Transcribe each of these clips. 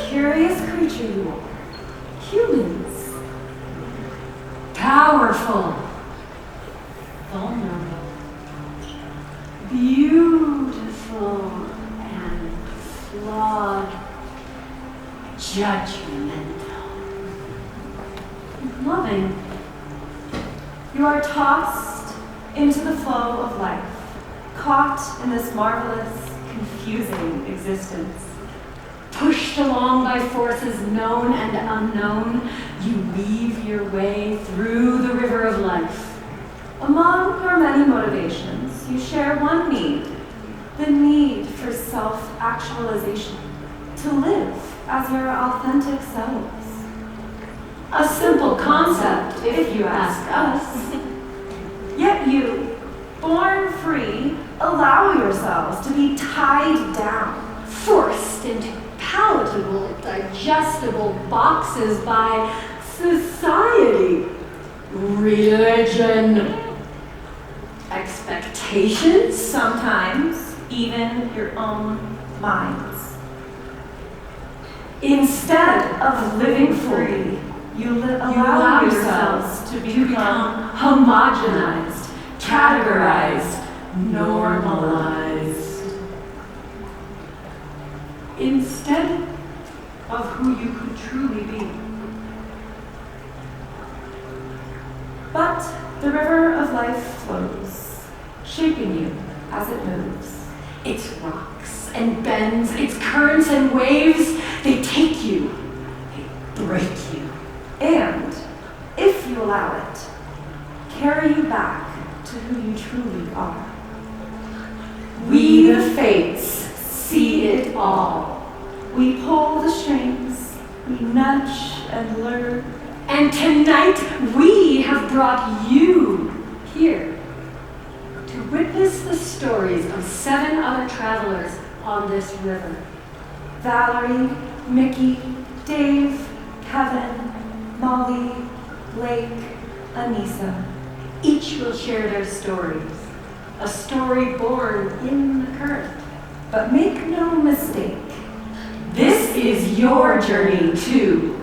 curious creature you are. Humans. Powerful. Vulnerable. Beautiful and flawed. Judgmental. Loving. You are tossed into the flow of life, caught in this marvelous, confusing existence. Pushed along by forces known and unknown, you weave your way through the river of life. Among your many motivations, you share one need, the need for self-actualization, to live as your authentic selves. A simple concept, if you ask us. Yet you, born free, allow yourselves to be tied down, forced into palatable, digestible boxes by society, religion, expectations, sometimes even your own minds. Instead of living fully, you allow yourselves to become homogenized, categorized, normalized. Instead of who you could truly be. But the river of life flows, shaping you as it moves. Its rocks and bends, its currents and waves, they take you, they break you. And, if you allow it, carry you back to who you truly are. We the fates see it all. We pull the strings, we nudge and lure. And tonight we have brought you here to witness the stories of 7 other travelers on this river. Valerie, Mickey, Dave, Kevin, Molly, Blake, Anissa. Each will share their stories, a story born in the current. But make no mistake, this is your journey too.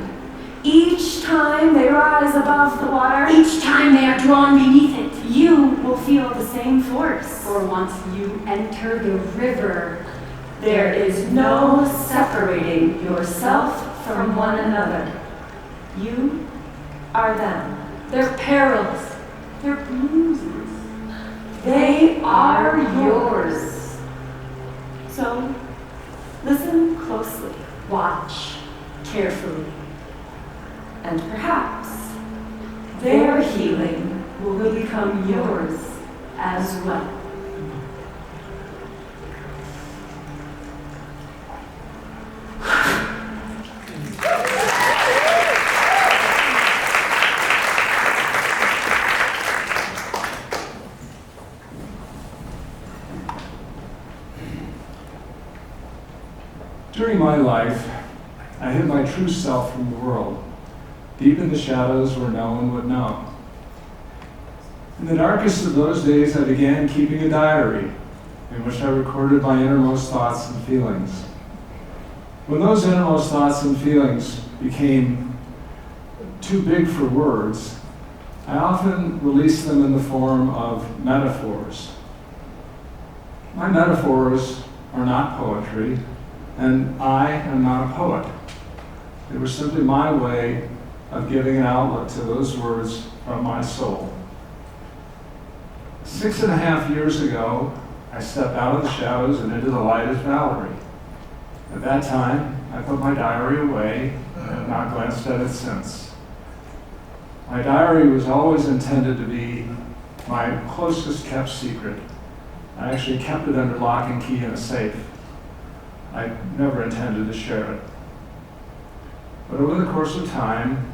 Each time they rise above the water, each time they are drawn beneath it, you will feel the same force. For once you enter the river, there is no separating yourself from one another. You are them. Their perils, their bruises, they are yours. So, listen closely, watch carefully, and perhaps their healing will become yours as well. During my life, I hid my true self from the world, deep in the shadows where no one would know. In the darkest of those days, I began keeping a diary in which I recorded my innermost thoughts and feelings. When those innermost thoughts and feelings became too big for words, I often released them in the form of metaphors. My metaphors are not poetry, and I am not a poet. They were simply my way of giving an outlet to those words from my soul. 6.5 years ago, I stepped out of the shadows and into the light as Valerie. At that time, I put my diary away and have not glanced at it since. My diary was always intended to be my closest kept secret. I actually kept it under lock and key in a safe. I never intended to share it. But over the course of time,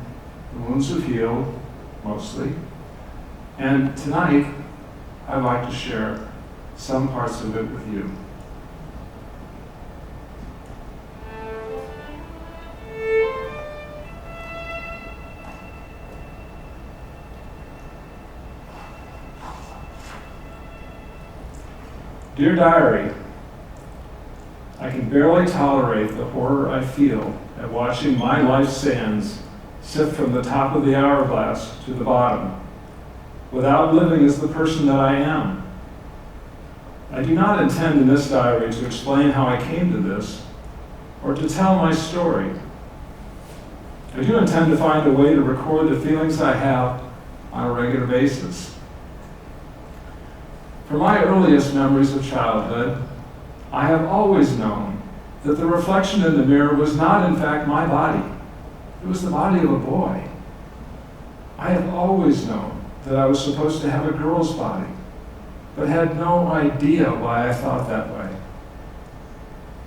the wounds have healed, mostly. And tonight, I'd like to share some parts of it with you. Dear Diary, I can barely tolerate the horror I feel at watching my life sands sift from the top of the hourglass to the bottom, without living as the person that I am. I do not intend in this diary to explain how I came to this, or to tell my story. I do intend to find a way to record the feelings I have on a regular basis. From my earliest memories of childhood, I have always known that the reflection in the mirror was not in fact my body. It was the body of a boy. I have always known that I was supposed to have a girl's body, but had no idea why I thought that way.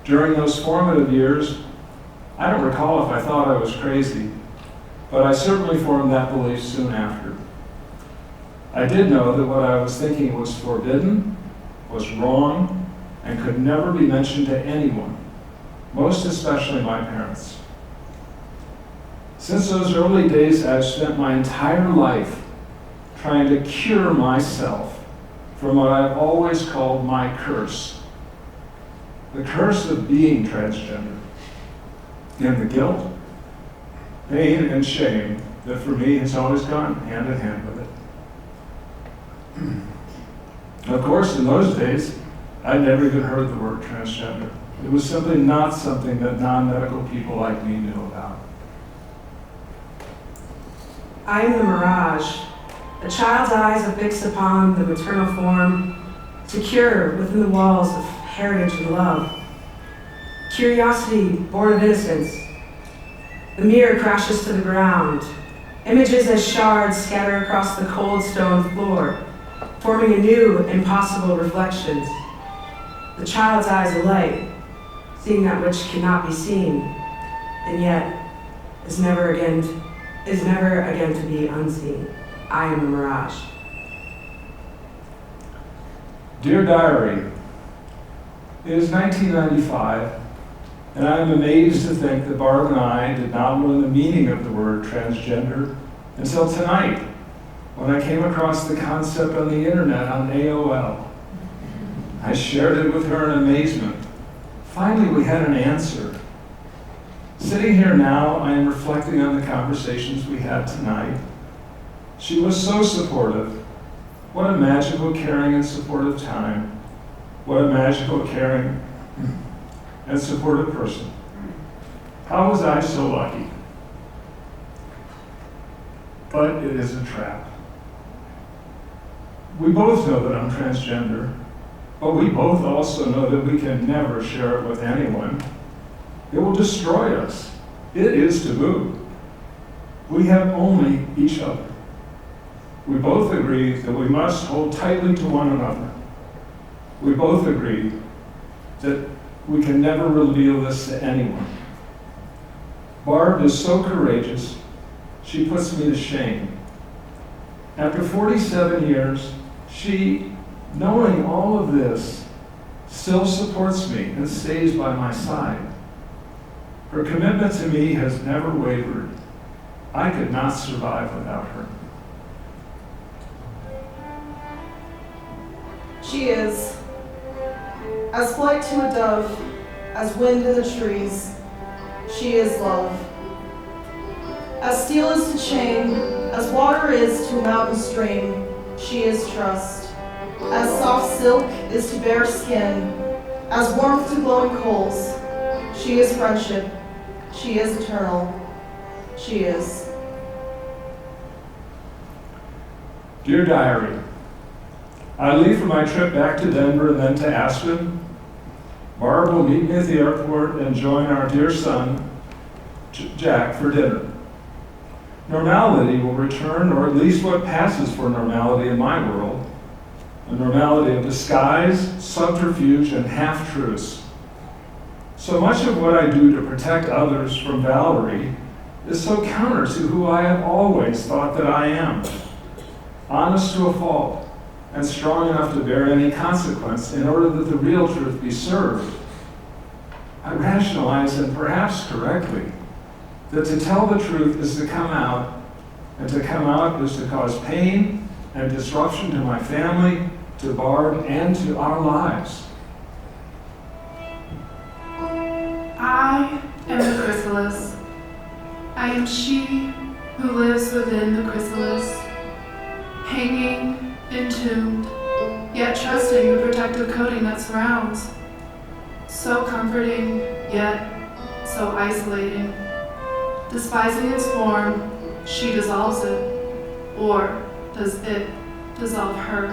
During those formative years, I don't recall if I thought I was crazy, but I certainly formed that belief soon after. I did know that what I was thinking was forbidden, was wrong, and could never be mentioned to anyone, most especially my parents. Since those early days, I've spent my entire life trying to cure myself from what I've always called my curse. The curse of being transgender, and the guilt, pain, and shame that for me has always gone hand in hand with it. Of course, in those days, I'd never even heard the word transgender. It was simply not something that non-medical people like me knew about. I am the mirage. A child's eyes are fixed upon the maternal form, secure within the walls of heritage and love. Curiosity born of innocence. The mirror crashes to the ground. Images as shards scatter across the cold stone floor, forming anew impossible reflections. The child's eyes alight, seeing that which cannot be seen, and yet is never again to be unseen. I am a mirage. Dear Diary, it is 1995, and I am amazed to think that Barb and I did not learn the meaning of the word transgender until tonight, when I came across the concept on the internet on AOL. I shared it with her in amazement. Finally, we had an answer. Sitting here now, I am reflecting on the conversations we had tonight. She was so supportive. What a magical, caring, and supportive time. What a magical, caring, and supportive person. How was I so lucky? But it is a trap. We both know that I'm transgender, but we both also know that we can never share it with anyone. It will destroy us. It is taboo. We have only each other. We both agree that we must hold tightly to one another. We both agree that we can never reveal this to anyone. Barb is so courageous, she puts me to shame. After 47 years, she, knowing all of this, still supports me and stays by my side. Her commitment to me has never wavered. I could not survive without her. She is as flight to a dove, as wind in the trees. She is love. As steel is to chain, as water is to a mountain stream, she is trust. As soft silk is to bare skin, as warmth to glowing coals, she is friendship. She is eternal. She is. Dear Diary, I leave for my trip back to Denver and then to Aspen. Barb will meet me at the airport and join our dear son, Jack, for dinner. Normality will return, or at least what passes for normality in my world, a normality of disguise, subterfuge, and half-truths. So much of what I do to protect others from Valerie is so counter to who I have always thought that I am. Honest to a fault, and strong enough to bear any consequence in order that the real truth be served. I rationalize, and perhaps correctly, that to tell the truth is to come out, and to come out is to cause pain and disruption to my family, to Barb, and to our lives. I am the chrysalis. I am she who lives within the chrysalis, hanging, entombed, yet trusting the protective coating that surrounds. So comforting, yet so isolating. Despising its form, she dissolves it, or does it dissolve her?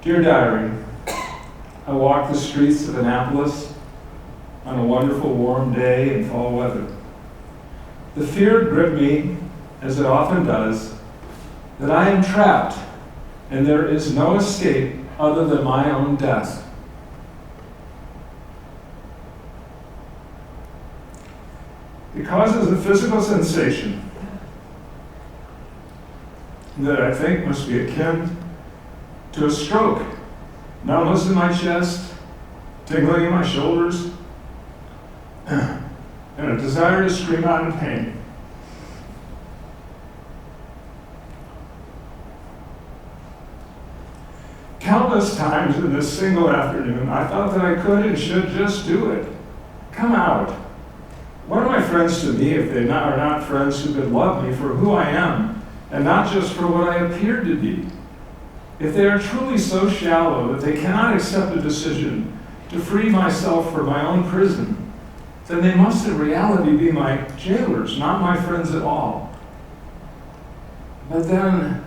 Dear Diary, I walked the streets of Annapolis on a wonderful warm day in fall weather. The fear gripped me, as it often does, that I am trapped and there is no escape other than my own death. It causes a physical sensation that I think must be akin to a stroke. Numbness in my chest, tingling in my shoulders, and a desire to scream out in pain. Countless times in this single afternoon, I thought that I could and should just do it. Come out. What are my friends to me if they are not friends who could love me for who I am, and not just for what I appear to be? If they are truly so shallow that they cannot accept a decision to free myself from my own prison, then they must in reality be my jailers, not my friends at all. But then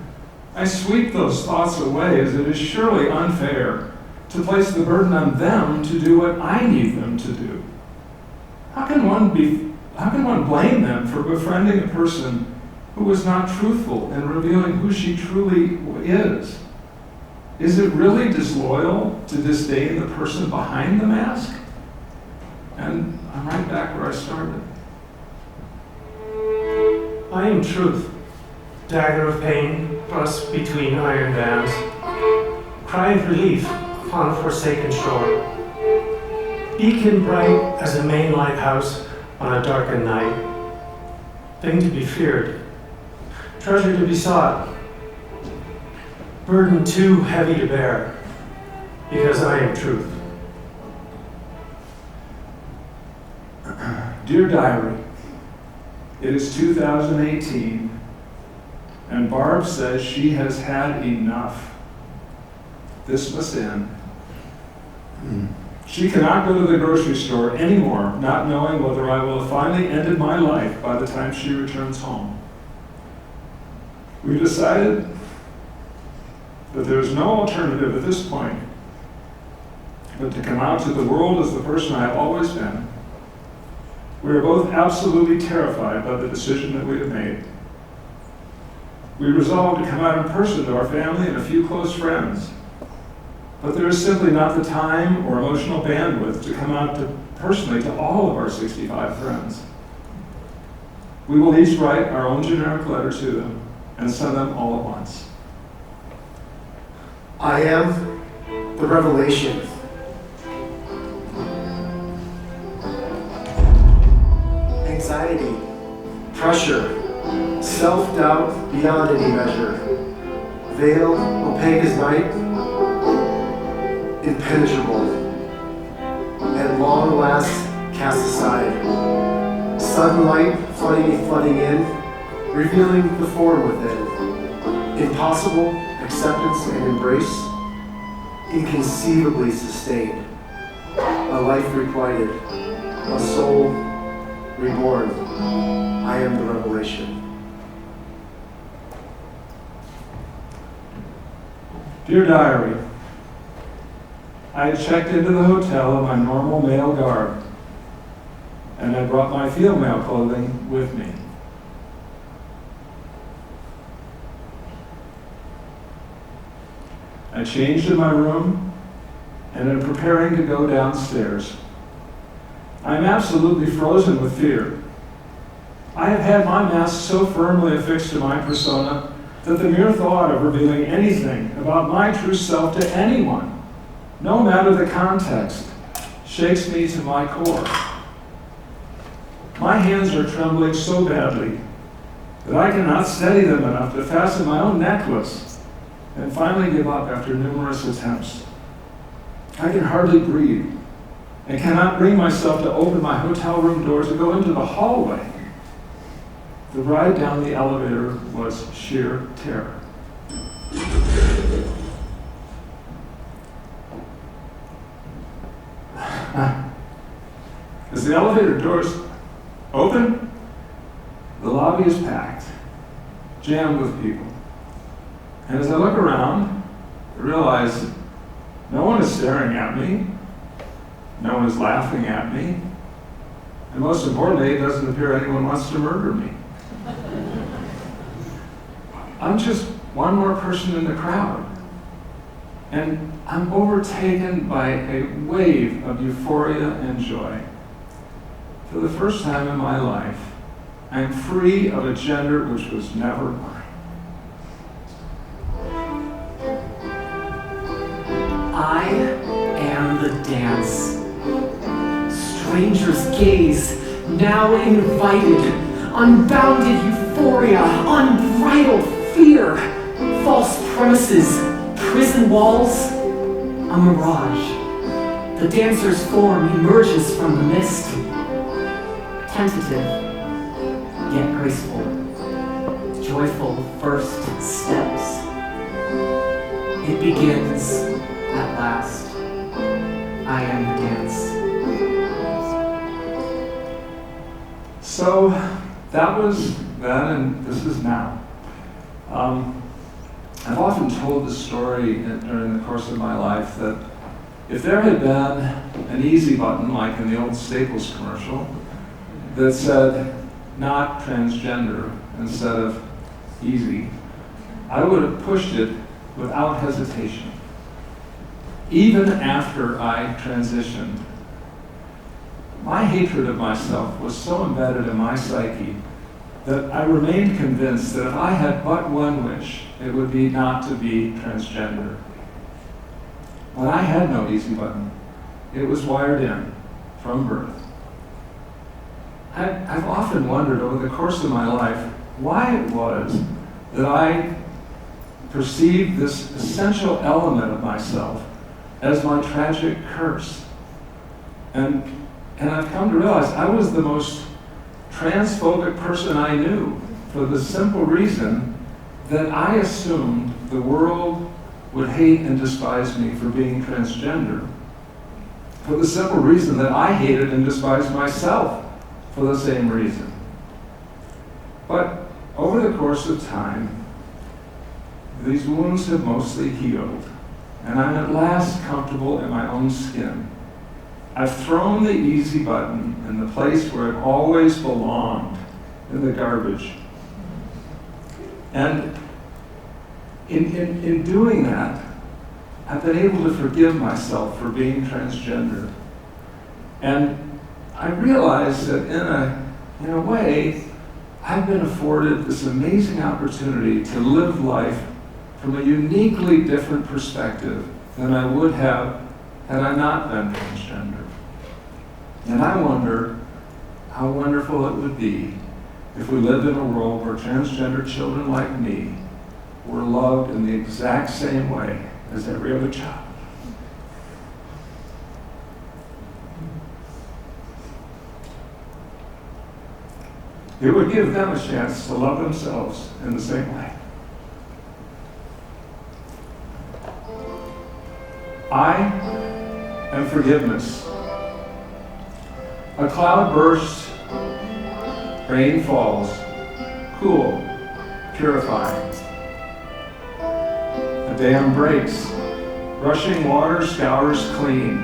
I sweep those thoughts away, as it is surely unfair to place the burden on them to do what I need them to do. How can one blame them for befriending a person who was not truthful in revealing who she truly is? Is it really disloyal to disdain the person behind the mask? And I'm right back where I started. I am truth, dagger of pain thrust between iron bands, cry of relief upon a forsaken shore, beacon bright as a Maine lighthouse on a darkened night, thing to be feared, treasure to be sought, burden too heavy to bear, because I am truth. Dear Diary, it is 2018, and Barb says she has had enough. This must end. She cannot go to the grocery store anymore, not knowing whether I will have finally ended my life by the time she returns home. We've decided that there is no alternative at this point but to come out to the world as the person I have always been. We are both absolutely terrified by the decision that we have made. We resolved to come out in person to our family and a few close friends, but there is simply not the time or emotional bandwidth to come out personally to all of our 65 friends. We will each write our own generic letter to them and send them all at once. I am the revelation. Anxiety, pressure, self-doubt beyond any measure, veiled, opaque as night, impenetrable, at long last cast aside. Sudden light flooding in, revealing the form within. Impossible acceptance and embrace, inconceivably sustained. A life requited, a soul reborn. I am the revelation. Dear Diary, I had checked into the hotel in my normal male garb, and I brought my field male clothing with me. I changed in my room and am preparing to go downstairs. I am absolutely frozen with fear. I have had my mask so firmly affixed to my persona that the mere thought of revealing anything about my true self to anyone, no matter the context, shakes me to my core. My hands are trembling so badly that I cannot steady them enough to fasten my own necklace and finally give up after numerous attempts. I can hardly breathe and cannot bring myself to open my hotel room doors to go into the hallway. The ride down the elevator was sheer terror. As the elevator doors open, the lobby is packed, jammed with people. And as I look around, I realize no one is staring at me, no one is laughing at me, and most importantly, it doesn't appear anyone wants to murder me. I'm just one more person in the crowd. And I'm overtaken by a wave of euphoria and joy. For the first time in my life, I'm free of a gender which was never mine. I am the dance. Strangers gaze, now invited. Unbounded euphoria, unbridled fear. False premises, prison walls, a mirage. The dancer's form emerges from the mist. Tentative, yet graceful. Joyful first steps. It begins at last. I am the dance. So that was then, and this is now. I've often told this story during the course of my life that if there had been an easy button, like in the old Staples commercial, that said not transgender instead of easy, I would have pushed it without hesitation. Even after I transitioned, my hatred of myself was so embedded in my psyche that I remained convinced that if I had but one wish, it would be not to be transgender. But I had no easy button. It was wired in from birth. I've often wondered over the course of my life why it was that I perceived this essential element of myself as my tragic curse. And I've come to realize I was the most transphobic person I knew for the simple reason that I assumed the world would hate and despise me for being transgender. For the simple reason that I hated and despised myself for the same reason. But over the course of time, these wounds have mostly healed, and I'm at last comfortable in my own skin. I've thrown the easy button in the place where it always belonged, in the garbage. And in doing that, I've been able to forgive myself for being transgender. And I realize that in a way, I've been afforded this amazing opportunity to live life from a uniquely different perspective than I would have had I not been transgender. And I wonder how wonderful it would be if we lived in a world where transgender children like me were loved in the exact same way as every other child. It would give them a chance to love themselves in the same way. I am forgiveness. A cloud bursts, rain falls, cool, purifying. A dam breaks, rushing water scours clean.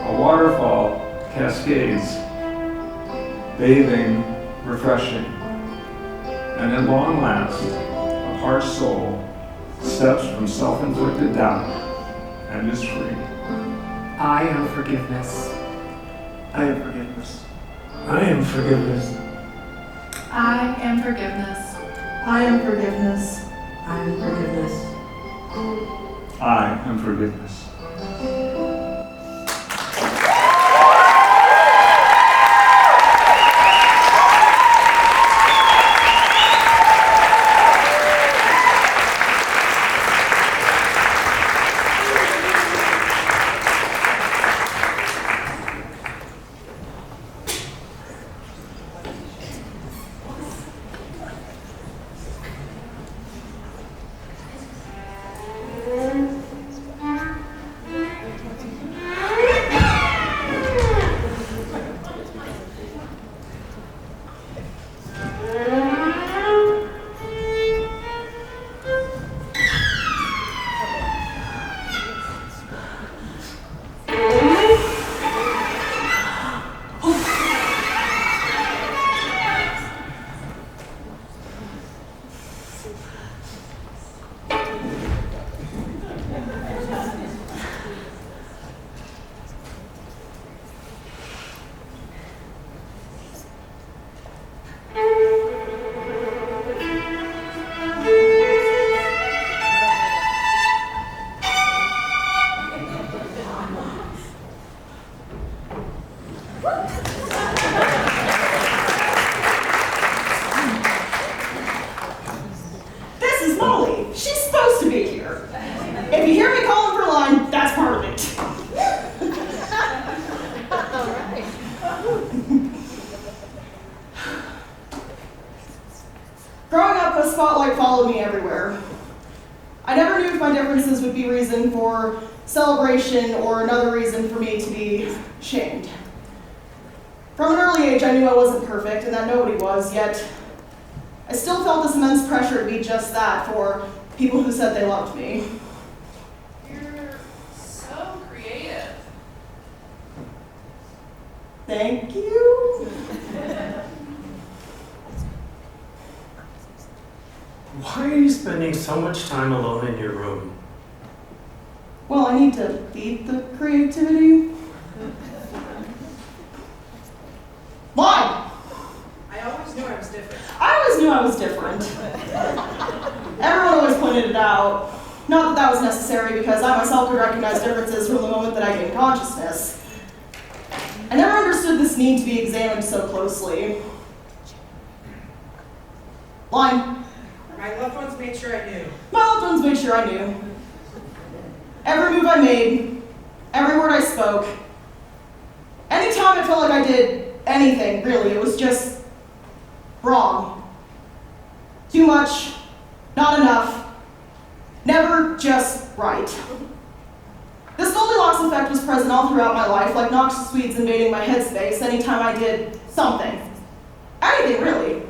A waterfall cascades, bathing, refreshing. And at long last, a parched soul steps from self-inflicted doubt and is free. I am forgiveness. I am forgiveness. I am forgiveness. I am forgiveness. I am forgiveness. I am forgiveness. I am forgiveness. This is Molly. She's supposed to be here. If you hear me calling for a line, that's part of it. Growing up, a spotlight followed me everywhere. I never knew if my differences would be reason for celebration or another reason for me to be shamed. From an early age, I knew I wasn't perfect and that nobody was, yet I still felt this immense pressure to be just that for people who said they loved me. You're so creative. Thank you. Why are you spending so much time alone in your room? Well, I need to feed the creativity. Why? I always knew I was different. I always knew I was different. Everyone always pointed it out. Not that that was necessary, because I myself could recognize differences from the moment that I gained consciousness. I never understood this need to be examined so closely. Line. My loved ones made sure I knew. My loved ones made sure I knew. Every move I made, every word I spoke, anytime it felt like I did anything, really, it was just wrong. Too much, not enough, never just right. This Goldilocks effect was present all throughout my life, like noxious weeds invading my headspace anytime I did something. Anything, really.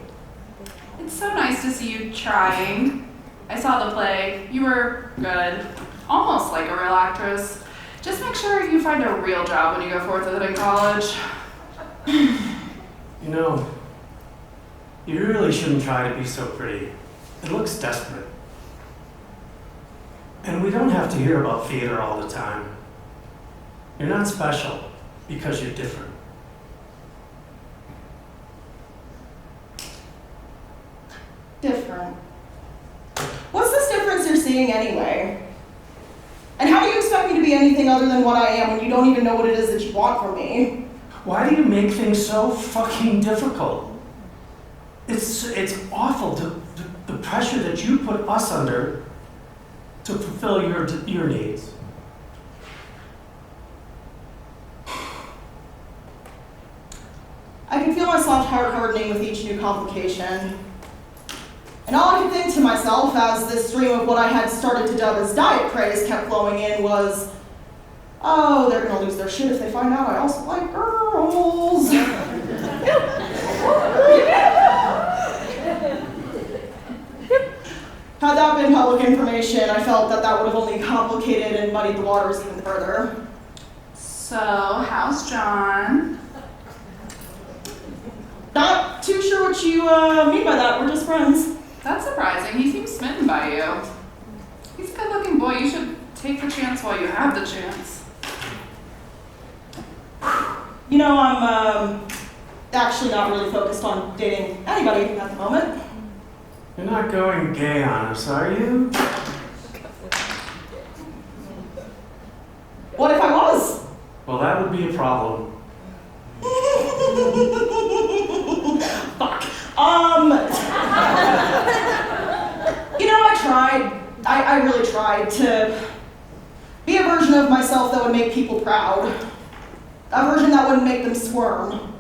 It's so nice to see you trying. I saw the play. You were good. Almost like a real actress. Just make sure you find a real job when you go forth with it in college. You know, you really shouldn't try to be so pretty. It looks desperate. And we don't have to hear about theater all the time. You're not special because you're different. Different. What's this difference you're seeing anyway? And how do you expect me to be anything other than what I am when you don't even know what it is that you want from me? Why do you make things so fucking difficult? It's awful, the pressure that you put us under to fulfill your needs. I can feel my soft heart hardening with each new complication. And all I could think to myself as this stream of what I had started to dub as diet craze kept flowing in was, oh, they're gonna lose their shit if they find out I also like girls. Had that been public information, I felt that that would have only complicated and muddied the waters even further. So, how's John? Not too sure what you mean by that. We're just friends. That's surprising. He seems smitten by you. He's a good-looking boy. You should take the chance while you have the chance. You know, I'm actually not really focused on dating anybody at the moment. You're not going gay on us, are you? What if I was? Well, that would be a problem. Fuck. You know, I tried. I really tried to be a version of myself that would make people proud. A version that wouldn't make them squirm.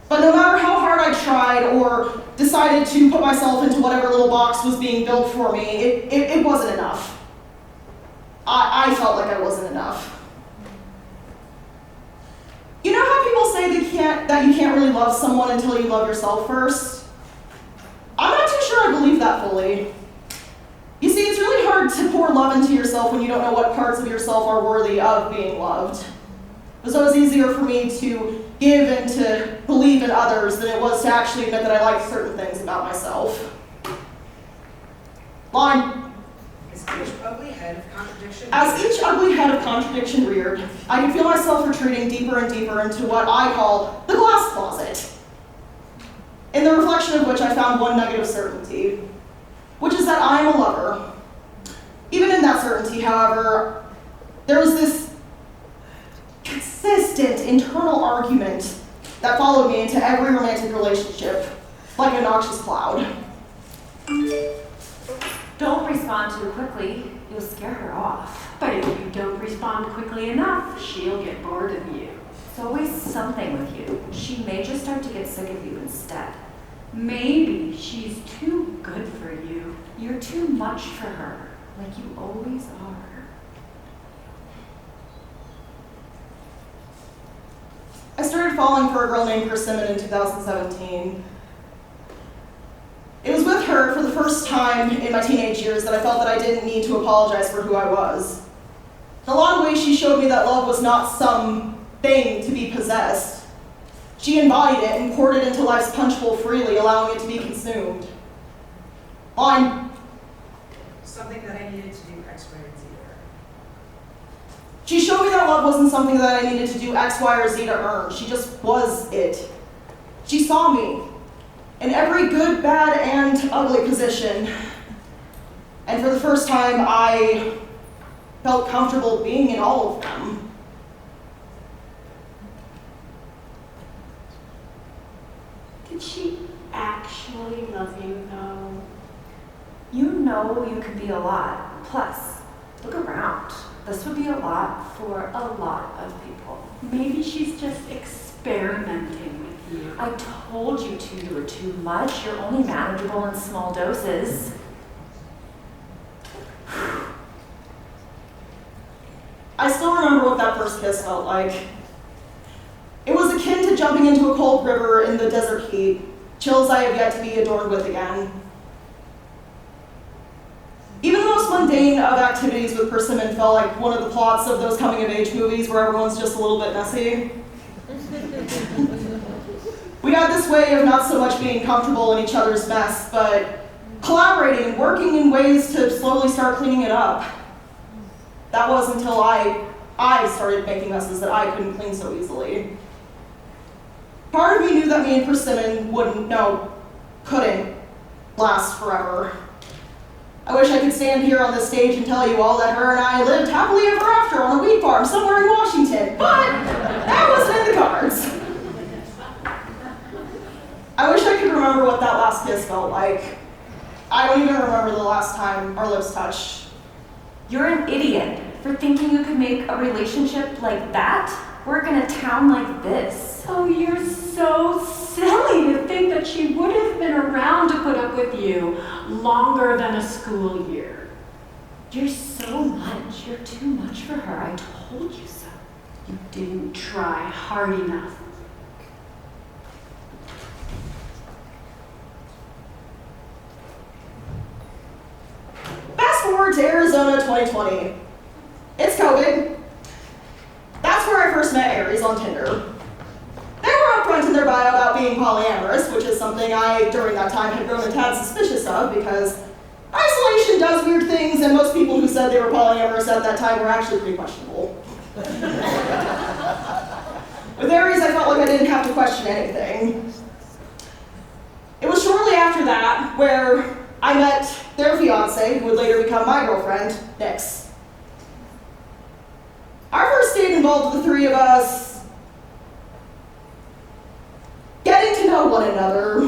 But no matter how hard I tried or decided to put myself into whatever little box was being built for me, it wasn't enough. I felt like I wasn't enough. You know how people say that you can't really love someone until you love yourself first? I'm not too sure I believe that fully. You see, it's really hard to pour love into yourself when you don't know what parts of yourself are worthy of being loved. So it's easier for me to give and to believe in others than it was to actually admit that I liked certain things about myself. Line. As each ugly head of contradiction reared, I could feel myself retreating deeper and deeper into what I call the glass closet, in the reflection of which I found one nugget of certainty, which is that I am a lover. Even in that certainty, however, there was this consistent internal argument that followed me into every romantic relationship, like a noxious cloud. Don't respond too quickly. You'll scare her off. But if you don't respond quickly enough, she'll get bored of you. It's always something with you. She may just start to get sick of you instead. Maybe she's too good for you. You're too much for her, like you always are. I started falling for a girl named Persimmon in 2017. It was with her for the first time in my teenage years that I felt that I didn't need to apologize for who I was. In a lot of ways, she showed me that love was not some thing to be possessed. She embodied it and poured it into life's punch bowl freely, allowing it to be consumed. Line. Something that I needed to do X, Y, and Z. She showed me that love wasn't something that I needed to do X, Y, or Z to earn. She just was it. She saw me in every good, bad, and ugly position. And for the first time, I felt comfortable being in all of them. Did she actually love you, though? You know you could be a lot. Plus, look around. This would be a lot for a lot of people. Maybe she's just experimenting with you. I told you to. You were too much. You're only manageable in small doses. I still remember what that first kiss felt like. It was akin to jumping into a cold river in the desert heat, chills I have yet to be adorned with again. Even the most mundane of activities with Persimmon felt like one of the plots of those coming-of-age movies where everyone's just a little bit messy. We had this way of not so much being comfortable in each other's mess, but collaborating and working in ways to slowly start cleaning it up. That was until I started making messes that I couldn't clean so easily. Part of me knew that me and Persimmon couldn't last forever. I wish I could stand here on this stage and tell you all that her and I lived happily ever after on a wheat farm somewhere in Washington, but that wasn't in the cards. I wish I could remember what that last kiss felt like. I don't even remember the last time our lips touched. You're an idiot for thinking you could make a relationship like that work in a town like this. Oh, you're so silly to think that she would have been around to put up with you longer than a school year. You're so much. You're too much for her. I told you so. You didn't try hard enough. Fast forward to Arizona 2020. It's COVID. That's where I first met Aries on Tinder. They were upfront in their bio about being polyamorous, which is something I, during that time, had grown a tad suspicious of because isolation does weird things, and most people who said they were polyamorous at that time were actually pretty questionable. With Aries, I felt like I didn't have to question anything. It was shortly after that where I met their fiance, who would later become my girlfriend, Nix. Our first date involved the three of us getting to know one another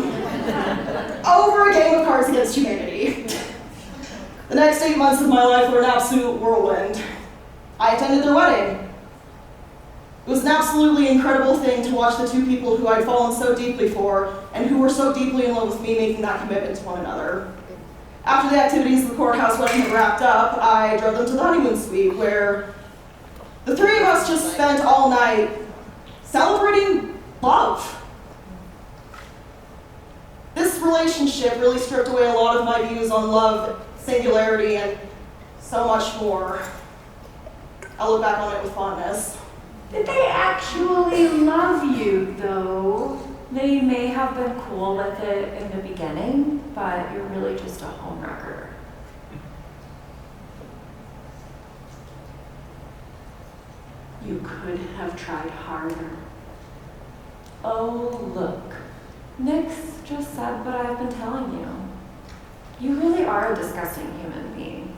over a game of Cards Against Humanity. The next 8 months of my life were an absolute whirlwind. I attended their wedding. It was an absolutely incredible thing to watch the two people who I'd fallen so deeply for and who were so deeply in love with me making that commitment to one another. After the activities of the courthouse wedding had wrapped up, I drove them to the honeymoon suite where the three of us just spent all night celebrating love. This relationship really stripped away a lot of my views on love, singularity, and so much more. I look back on it with fondness. Did they actually love you, though? They may have been cool with it in the beginning, but you're really just a homewrecker. could have tried harder. Oh, look. Nick's just said what I've been telling you. You really are a disgusting human being.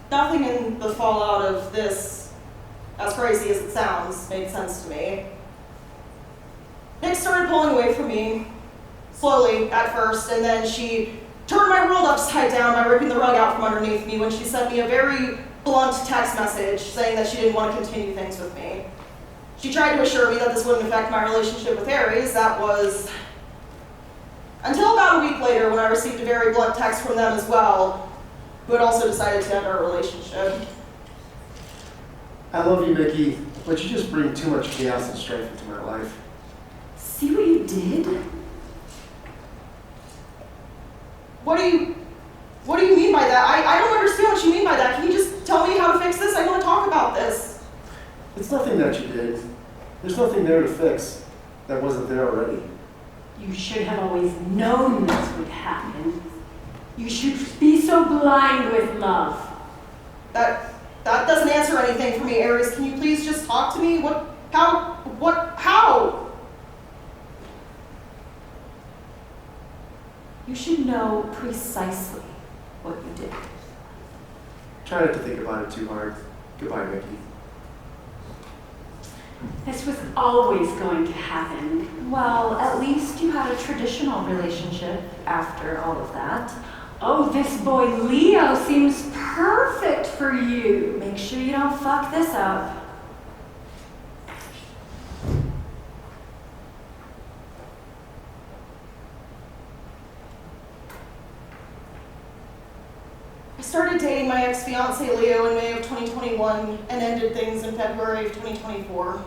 Nothing in the fallout of this, as crazy as it sounds, made sense to me. Nick started pulling away from me, slowly at first, and then she turned my world upside down by ripping the rug out from underneath me when she sent me a very blunt text message saying that she didn't want to continue things with me. She tried to assure me that this wouldn't affect my relationship with Aries. That was until about a week later when I received a very blunt text from them as well, who had also decided to end our relationship. I love you, Mickey, but you just bring too much chaos and strife into my life. See what you did? What do you mean by that? I don't understand what you mean by that. Can you just tell me how to fix this? I want to talk about this. It's nothing that you did. There's nothing there to fix that wasn't there already. You should have always known this would happen. You should be so blind with love. That doesn't answer anything for me, Aries. Can you please just talk to me? How? You should know precisely what you did. Try not to think about it too hard. Goodbye, Mickey. This was always going to happen. Well, at least you had a traditional relationship after all of that. Oh, this boy Leo seems perfect for you. Make sure you don't fuck this up. I started dating my ex-fiancé Leo in May of 2021 and ended things in February of 2024.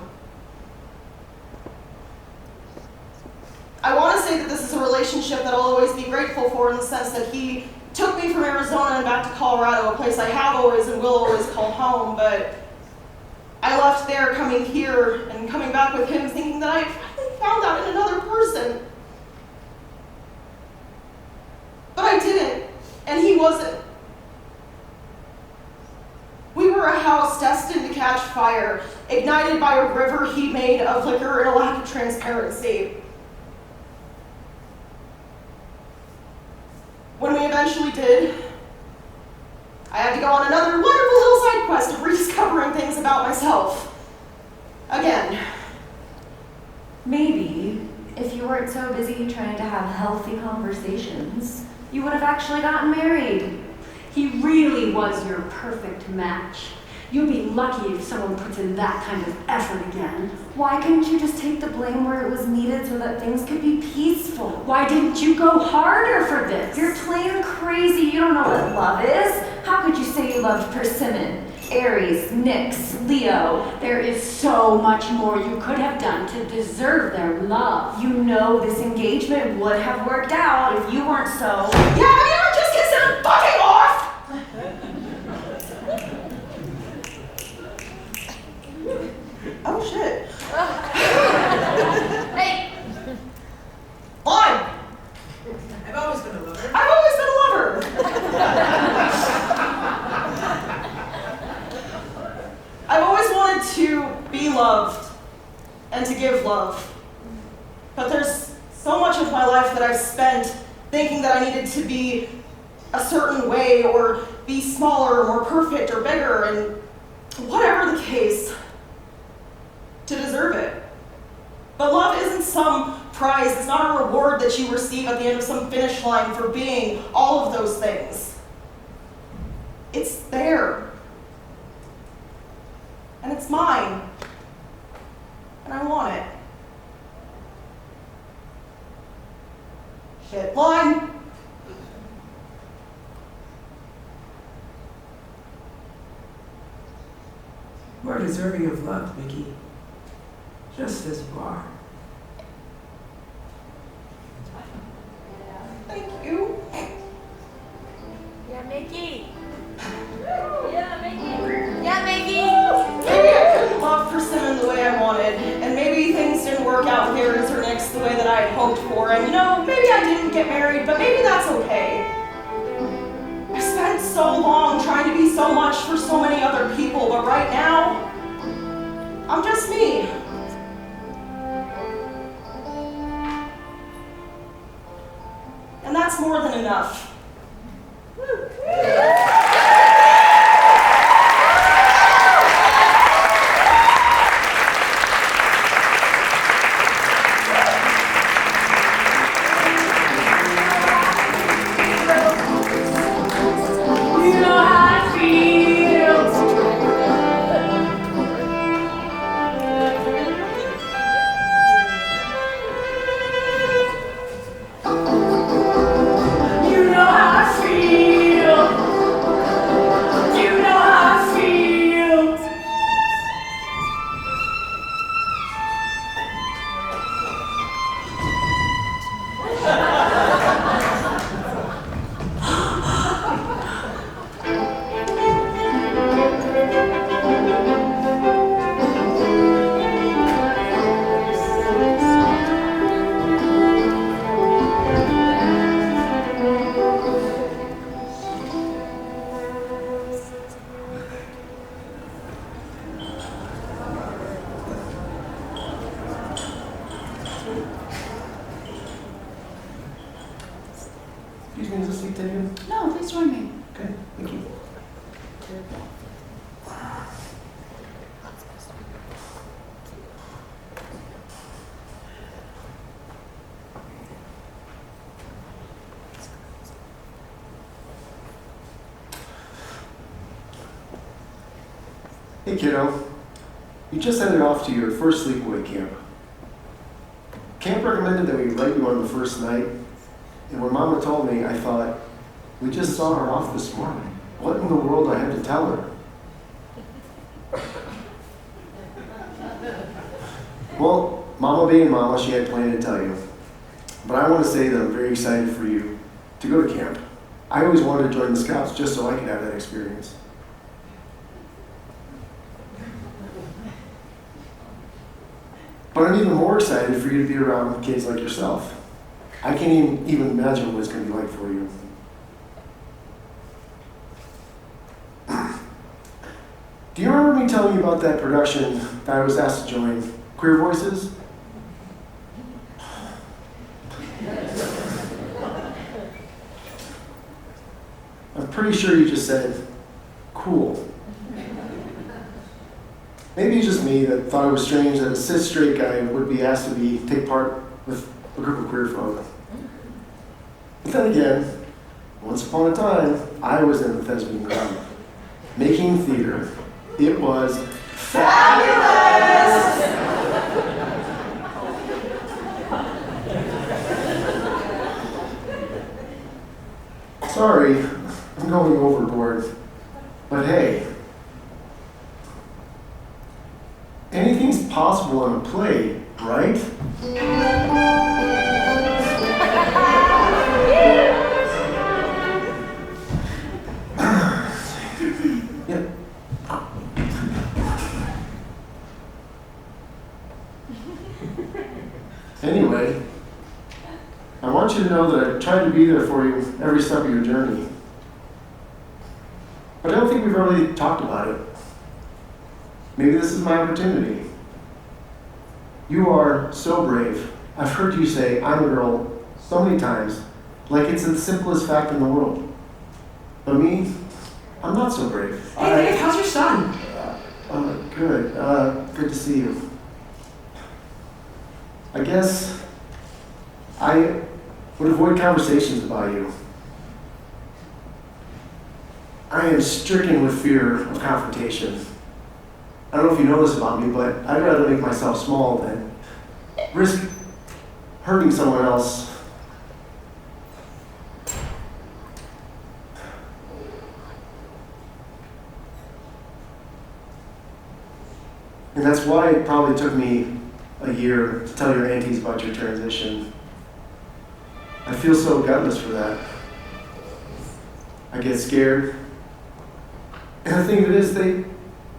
I want to say that this is a relationship that I'll always be grateful for in the sense that he took me from Arizona and back to Colorado, a place I have always and will always call home, but I left there coming here and coming back with him thinking that I finally found that in another person. But I didn't, and he wasn't. We were a house destined to catch fire, ignited by a river he made of liquor and a lack of transparency. When we eventually did, I had to go on another wonderful little side quest of rediscovering things about myself. Again. Maybe, if you weren't so busy trying to have healthy conversations, you would have actually gotten married. He really was your perfect match. You'll be lucky if someone puts in that kind of effort again. Why couldn't you just take the blame where it was needed so that things could be peaceful? Why didn't you go harder for this? You're plain crazy. You don't know what love is. How could you say you loved Persimmon, Aries, Nyx, Leo? There is so much more you could have done to deserve their love. You know this engagement would have worked out if you weren't so... Yeah, have you ever just considered fucking off? Oh shit. Hey! Line! I've always been a lover. I've always been a lover. I've always wanted to be loved and to give love. But there's so much of my life that I've spent thinking that I needed to be a certain way or be smaller or more perfect or bigger, and whatever the case, to deserve it. But love isn't some prize, it's not a reward that you receive at the end of some finish line for being all of those things. It's there. And it's mine. And I want it. Shit. Line! You are deserving of love, Mickey. Just as you are. Thank you. Yeah, Mickey. Yeah, Mickey. Yeah, Mickey. Maybe I couldn't love Persimmon the way I wanted, and maybe things didn't work work out Paris or Nix the way that I had hoped for, and maybe I didn't get married, but maybe that's okay. I spent so long trying to be so much for so many other people, but right now, I'm just me. And that's more than enough. Excuse me, is this seat taken? No, please join me. Okay, thank you. Hey kiddo, you just headed off to your first sleepaway camp. Camp recommended that we write you on the first night, and when Mama told me, I thought, we just saw her off this morning. What in the world do I have to tell her? Well, Mama being Mama, she had plenty to tell you. But I want to say that I'm very excited for you to go to camp. I always wanted to join the Scouts just so I could have that experience. But I'm even more excited for you to be around kids like yourself. I can't even imagine what it's going to be like for you. Do you remember me telling you about that production that I was asked to join, Queer Voices? I'm pretty sure you just said, cool. Maybe it's just me that thought it was strange that a cis straight guy would be asked to take part with a group of queer folk. But then again, once upon a time, I was in the thespian group, making theater. It was fabulous! Sorry, I'm going overboard. But hey, anything's possible in a play, right? Yeah. Anyway, I want you to know that I tried to be there for you every step of your journey. But I don't think we've really talked about it. Maybe this is my opportunity. You are so brave. I've heard you say, I'm a girl, so many times, like it's the simplest fact in the world. But me, I'm not so brave. Hey, Dave, how's your son? Good. Good to see you. I guess I would avoid conversations about you. I am stricken with fear of confrontation. I don't know if you know this about me, but I'd rather make myself small than risk hurting someone else. And that's why it probably took me a year to tell your aunties about your transition. I feel so gutless for that. I get scared. And the thing of it is, they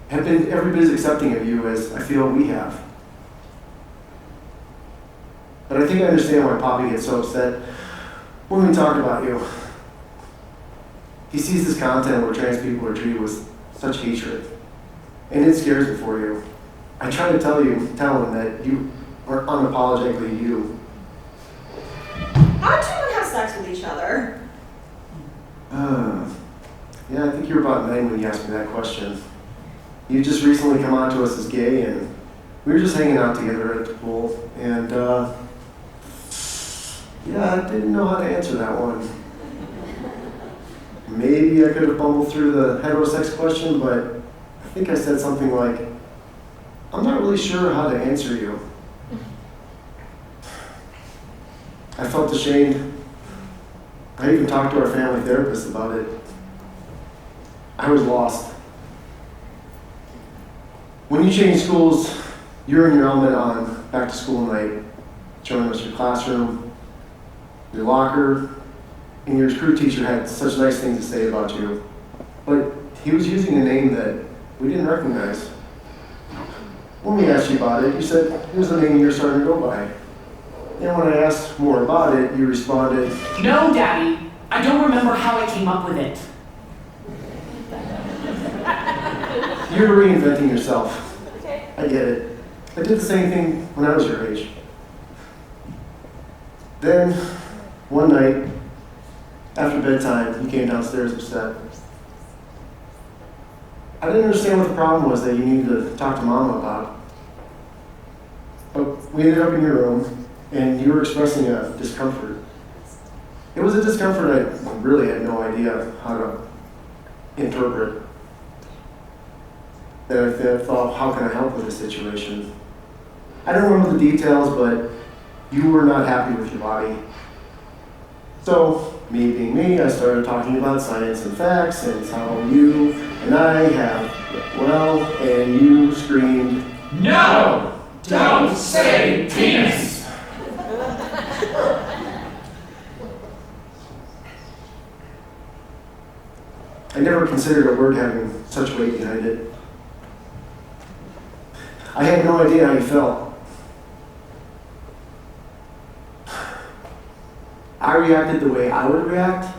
have been every bit as accepting of you as I feel we have. but I think I understand why Poppy gets so upset when we talk about you. He sees this content where trans people are treated with such hatred, and it scares me for you. I try to tell him that you are unapologetically you. How do women have sex with each other? Yeah, I think you were about 9 when you asked me that question. You just recently come on to us as gay, and we were just hanging out together at the pool, and yeah, I didn't know how to answer that one. Maybe I could have bumbled through the heterosex question, but I think I said something like, I'm not really sure how to answer you. I felt ashamed. I even talked to our family therapist about it. I was lost. When you change schools, you're in your element on back to school night, showing us your classroom, your locker, and your crew teacher had such nice things to say about you. But he was using a name that we didn't recognize. When we asked you about it, you said it was the name you were starting to go by. And when I asked more about it, you responded, No, Daddy. I don't remember how I came up with it. you're reinventing yourself. Okay. I get it. I did the same thing when I was your age. Then, one night, after bedtime, you came downstairs upset. I didn't understand what the problem was that you needed to talk to Mama about. But we ended up in your room, and you were expressing a discomfort. It was a discomfort I really had no idea how to interpret. That I thought, how can I help with this situation? I don't remember the details, but you were not happy with your body. So, me being me, I started talking about science and facts and how you and I have, well, and you screamed, No! Don't say penis! I never considered a word having such weight behind it. I had no idea how you felt. I reacted the way I would react,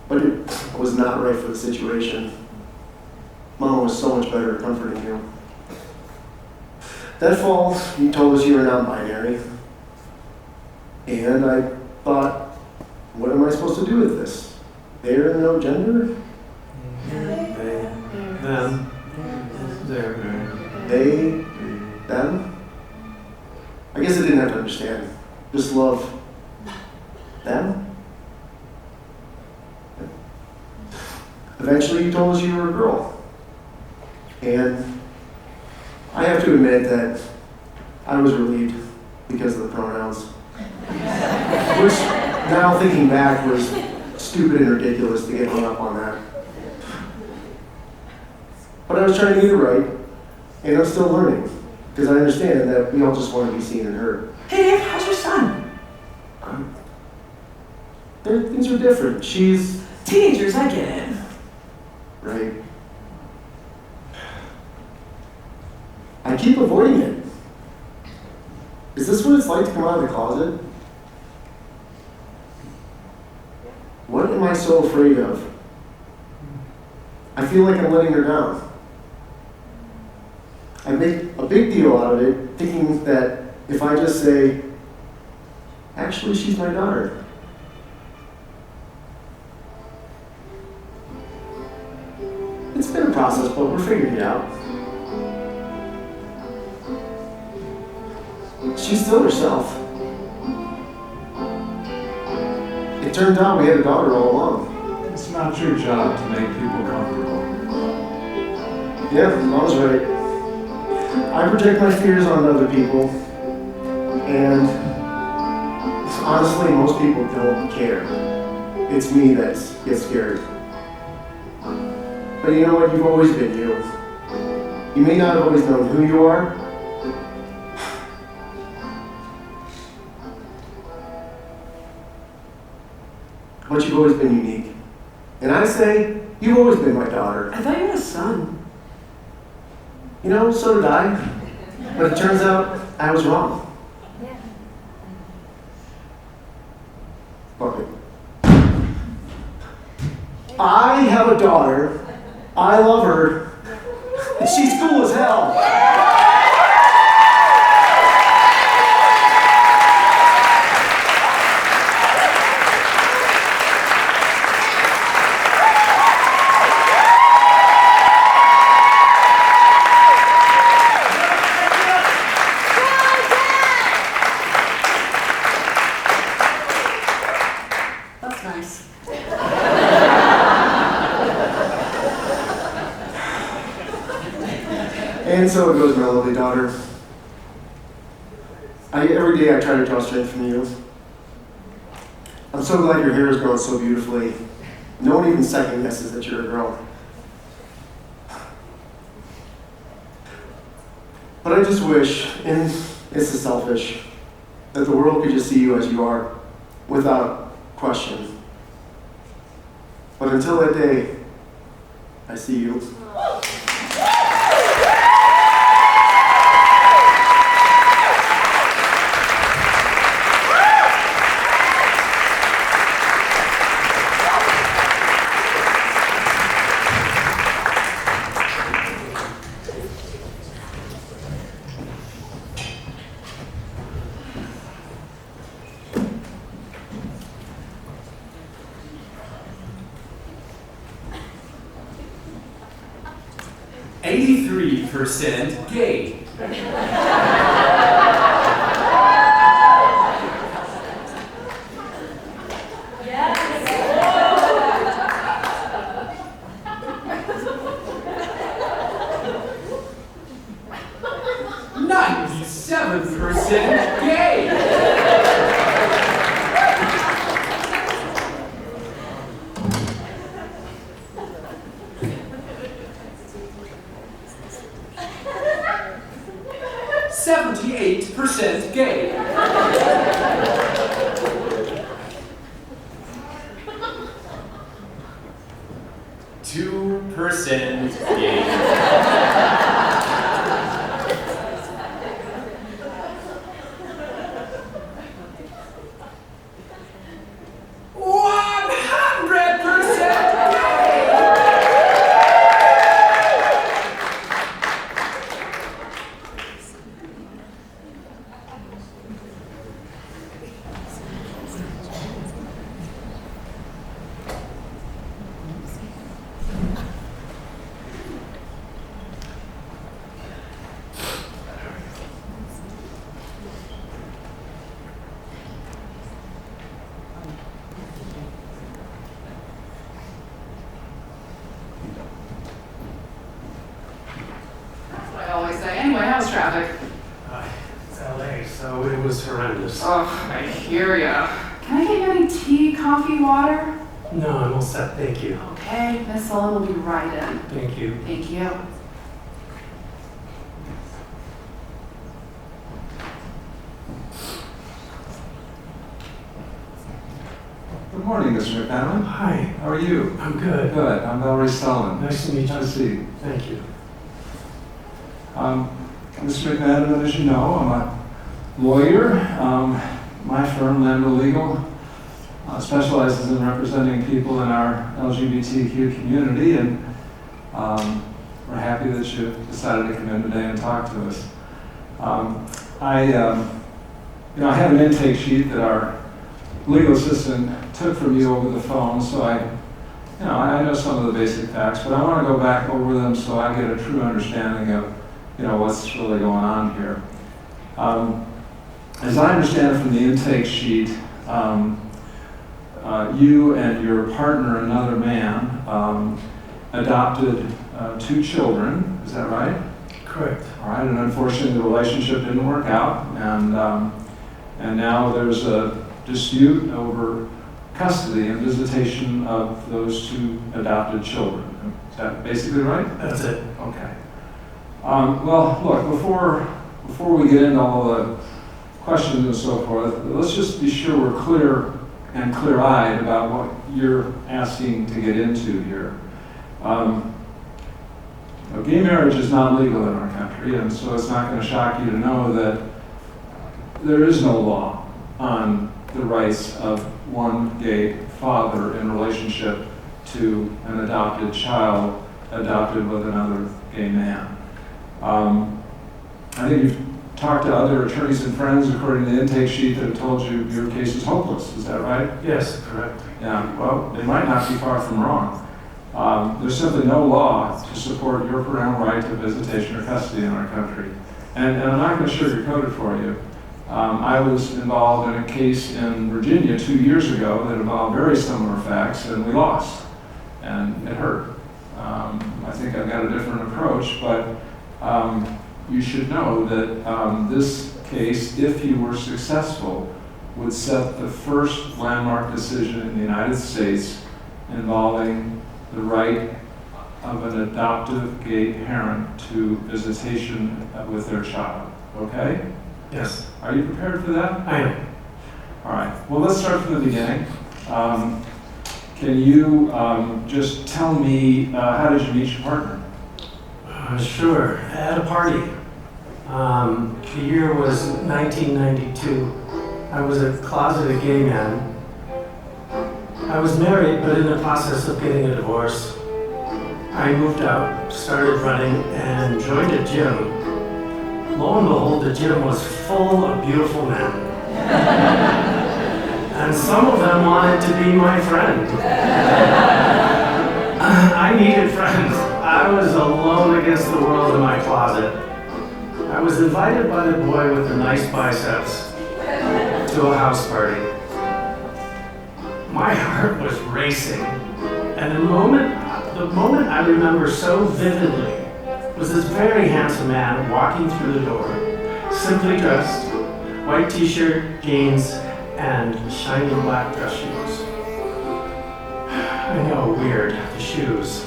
but it was not right for the situation. Mama was so much better at comforting you. That fall, you told us you were non-binary, and I thought, what am I supposed to do with this? There, no gender? They, them, their. They, them? I guess I didn't have to understand. Just love them. Eventually you told us you were a girl. And I have to admit that I was relieved because of the pronouns. Which, now thinking back, was stupid and ridiculous to get hung up on that. But I was trying to get it right, and I'm still learning, because I understand that we all just want to be seen and heard. Hey Dave, how's your son? Things are different. She's Teenagers, I get it. right. I keep avoiding it. Is this what it's like to come out of the closet? What am I so afraid of? I feel like I'm letting her down. I make a big deal out of it, thinking that if I just say, actually, she's my daughter. It's been a process, but we're figuring it out. She's still herself. It turned out we had a daughter all along. It's not your job to make people comfortable. Yeah, Mom's right. I project my fears onto other people, and honestly, most people don't care. It's me that gets scared. But you know what? You've always been you. You may not have always known who you are, but you've always been unique. And I say, you've always been my daughter. I thought you had a son. You know, so did I. But it turns out I was wrong. I have a daughter. I love her. And she's cool as hell. That's nice. And so it goes, my lovely daughter. Every day I try to draw strength from you. I'm so glad your hair is growing so beautifully. No one even second guesses that you're a girl. But I just wish, and this is selfish, that the world could just see you as you are, without question. But until that day, I see you. 83% gay. Anyway, how's traffic? It's LA, so it was horrendous. Oh, I hear ya. Can I get you any tea, coffee, water? No, I'm all set, thank you. Okay, Miss Sullivan will be right in. Thank you. Thank you. Good morning, Mr. McMahon. Hi. How are you? I'm good. Good. I'm Valerie Sullivan. Nice to meet you. Nice to see you. Thank you. Mr. McMahon, as you know, I'm a lawyer. My firm, Lambda Legal, specializes in representing people in our LGBTQ community, and we're happy that you decided to come in today and talk to us. I have an intake sheet that our legal assistant took from you over the phone, so I know some of the basic facts, but I want to go back over them so I get a true understanding of what's really going on here. As I understand it from the intake sheet, you and your partner, another man, adopted 2 children. Is that right? Correct. All right, and unfortunately the relationship didn't work out, and now there's a dispute over custody and visitation of those 2 adopted children. Is that basically right? That's it. Okay. Well, look, before we get into all the questions and so forth, let's just be sure we're clear and clear-eyed about what you're asking to get into here. Gay marriage is not legal in our country, and so it's not going to shock you to know that there is no law on the rights of one gay father in relationship to an adopted child adopted with another gay man. I think you've talked to other attorneys and friends according to the intake sheet that have told you your case is hopeless. Is that right? Yes, correct. Yeah, well, they might not be far from wrong. There's simply no law to support your parental right to visitation or custody in our country. And I'm not going to sugarcoat it for you. I was involved in a case in Virginia 2 years ago that involved very similar facts, and we lost. And it hurt. I think I've got a different approach, but you should know that this case, if you were successful, would set the first landmark decision in the United States involving the right of an adoptive gay parent to visitation with their child. Okay? Yes. Are you prepared for that? I am. All right. Well, let's start from the beginning. Can you just tell me how did you meet your partner? Sure. At a party. The year was 1992. I was a closeted gay man. I was married, but in the process of getting a divorce. I moved out, started running, and joined a gym. Lo and behold, the gym was full of beautiful men. And some of them wanted to be my friend. I needed friends. I was alone against the world in my closet. I was invited by the boy with the nice biceps to a house party. My heart was racing, and the moment I remember so vividly was this very handsome man walking through the door, simply dressed, white t-shirt, jeans, and shiny black dress shoes. I know, weird, the shoes.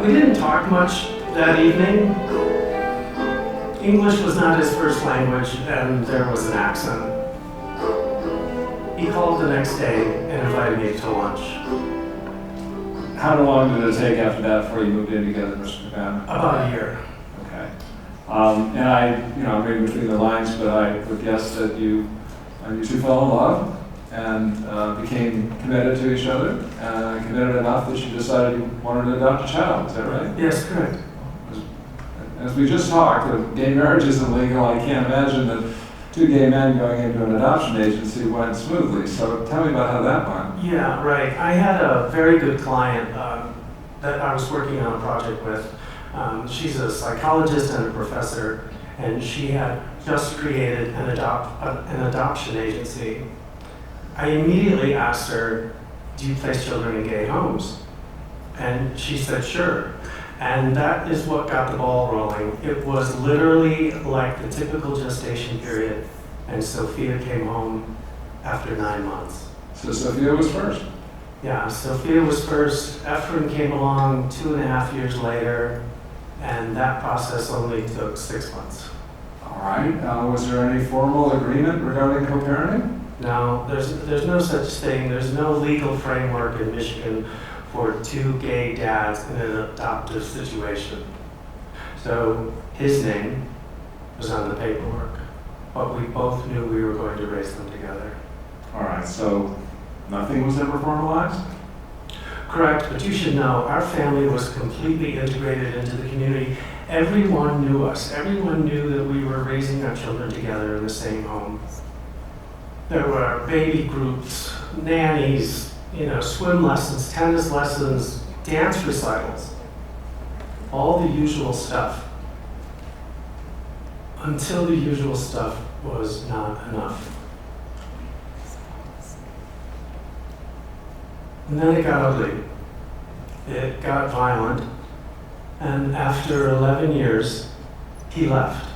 We didn't talk much that evening. English was not his first language, and there was an accent. He called the next day and invited me to lunch. How long did it take after that before you moved in together, Mr. McMahon? About a year. Okay. And I, maybe between the lines, but I would guess that you two fell in love and became committed to each other, committed enough that you decided you wanted to adopt a child. Is that right? Yes, correct. As we just talked, if gay marriage isn't legal, I can't imagine that two gay men going into an adoption agency went smoothly. So tell me about how that went. Yeah, right. I had a very good client that I was working on a project with. She's a psychologist and a professor, and she had just created an adoption agency. I immediately asked her, "Do you place children in gay homes?" And she said, "Sure." And that is what got the ball rolling. It was literally like the typical gestation period, and Sophia came home after 9 months. So Sophia was first? Yeah, Sophia was first. Ephraim came along 2.5 years later, and that process only took 6 months. All right. Was there any formal agreement regarding co-parenting? No, there's no such thing. There's no legal framework in Michigan for two gay dads in an adoptive situation. So his name was on the paperwork, but we both knew we were going to raise them together. All right, so nothing was ever formalized? Correct, but you should know, our family was completely integrated into the community. Everyone knew us. Everyone knew that we were raising our children together in the same home. There were baby groups, nannies, swim lessons, tennis lessons, dance recitals, all the usual stuff. Until the usual stuff was not enough. And then it got ugly. It got violent. And after 11 years, he left.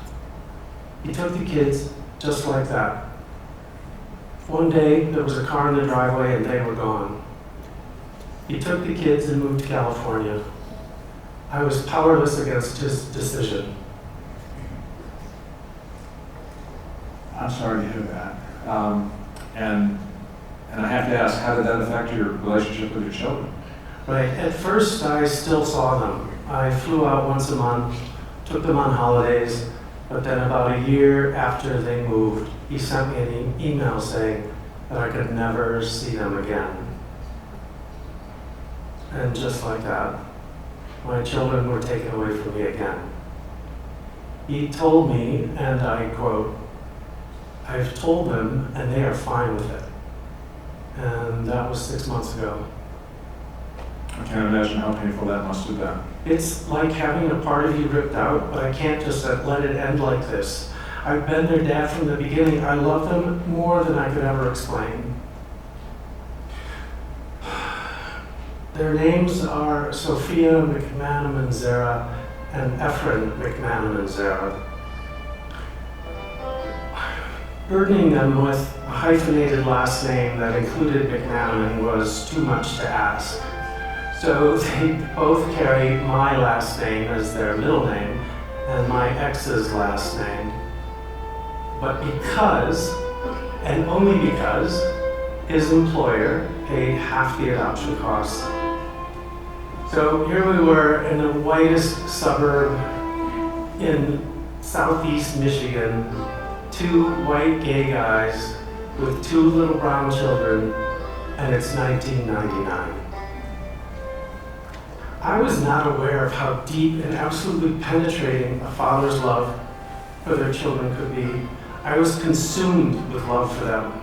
He took the kids just like that. One day, there was a car in the driveway and they were gone. He took the kids and moved to California. I was powerless against his decision. I'm sorry to hear that. And I have to ask, how did that affect your relationship with your children? Right, at first I still saw them. I flew out once a month, took them on holidays, but then about a year after they moved, he sent me an email saying that I could never see them again. And just like that, my children were taken away from me again. He told me, and I quote, "I've told them and they are fine with it." And that was 6 months ago. I can't imagine how painful that must have been. It's like having a part of you ripped out, but I can't just let it end like this. I've been their dad from the beginning. I love them more than I could ever explain. Their names are Sophia McManaman-Zara and Ephraim McManaman-Zara. Burdening them with a hyphenated last name that included McManaman was too much to ask. So they both carry my last name as their middle name and my ex's last name. But because, and only because, his employer paid half the adoption cost. So here we were in the whitest suburb in southeast Michigan, two white gay guys with two little brown children, and it's 1999. I was not aware of how deep and absolutely penetrating a father's love for their children could be. I was consumed with love for them.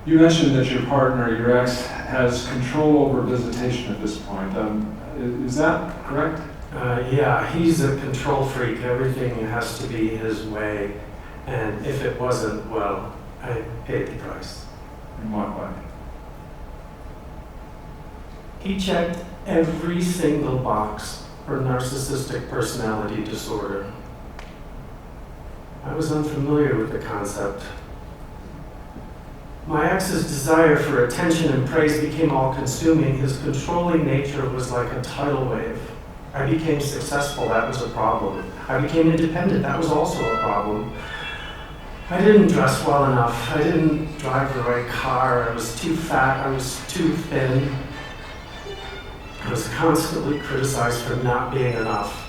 You mentioned that your partner, your ex, has control over visitation at this point. Is that correct? Yeah, he's a control freak. Everything has to be his way. And if it wasn't, well, I paid the price. In what way? He checked every single box for narcissistic personality disorder. I was unfamiliar with the concept. My ex's desire for attention and praise became all-consuming. His controlling nature was like a tidal wave. I became successful, that was a problem. I became independent, that was also a problem. I didn't dress well enough. I didn't drive the right car. I was too fat. I was too thin. I was constantly criticized for not being enough.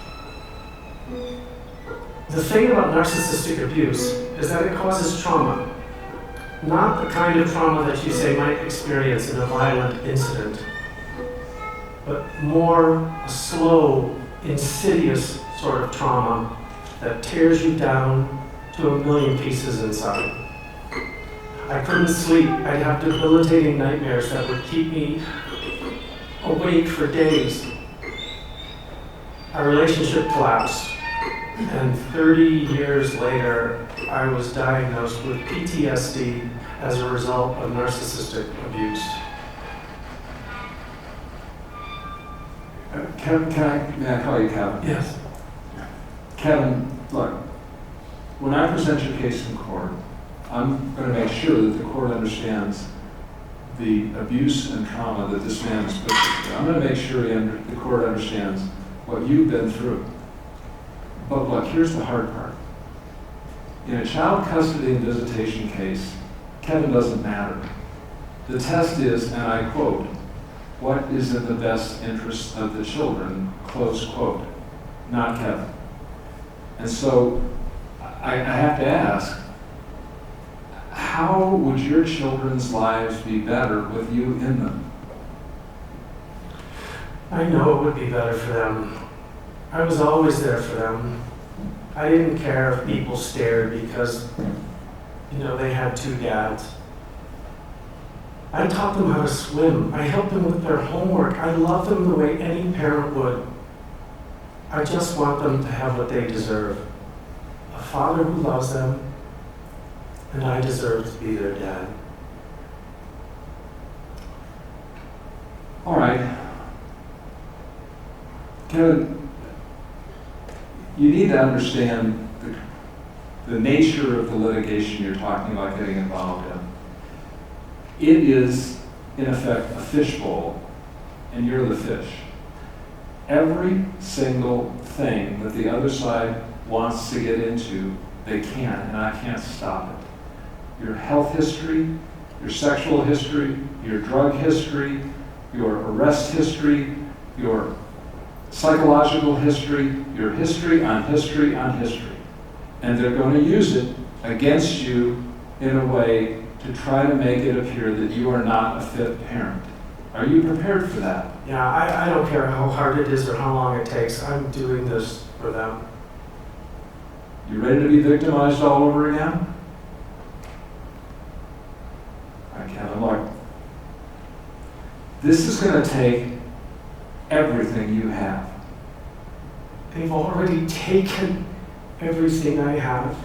The thing about narcissistic abuse is that it causes trauma. Not the kind of trauma that you say might experience in a violent incident, but more a slow, insidious sort of trauma that tears you down to a million pieces inside. I couldn't sleep. I'd have debilitating nightmares that would keep me awake for days. Our relationship collapsed, and 30 years later, I was diagnosed with PTSD as a result of narcissistic abuse. May I call you Kevin? Yes. Kevin, look, when I present your case in court, I'm going to make sure that the court understands the abuse and trauma that this man has put you through. I'm going to make sure the court understands what you've been through. But look, here's the hard part. In a child custody and visitation case, Kevin doesn't matter. The test is, and I quote, "What is in the best interest of the children," close quote, not Kevin. And so I have to ask, how would your children's lives be better with you in them? I know it would be better for them. I was always there for them. I didn't care if people stared because, they had two dads. I taught them how to swim. I helped them with their homework. I love them the way any parent would. I just want them to have what they deserve. A father who loves them, and I deserve to be their dad. All right. Kevin, you need to understand the nature of the litigation you're talking about getting involved in. It is, in effect, a fishbowl, and you're the fish. Every single thing that the other side wants to get into, they can, and I can't stop it. Your health history, your sexual history, your drug history, your arrest history, your psychological history, your history on history on history. And they're going to use it against you in a way to try to make it appear that you are not a fit parent. Are you prepared for that? Yeah, I don't care how hard it is or how long it takes. I'm doing this for them. You ready to be victimized all over again? I can't. Look, this is going to take everything you have. They've already taken everything I have.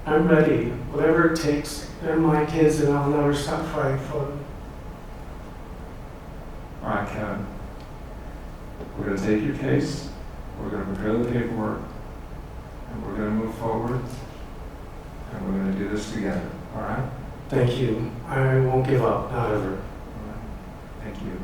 I'm ready. Whatever it takes. They're my kids and I'll never stop fighting for them. All right, Kevin. We're going to take your case. We're going to prepare the paperwork. And we're going to move forward. And we're going to do this together. All right? Thank you. I won't give up. Not ever. All right. Thank you.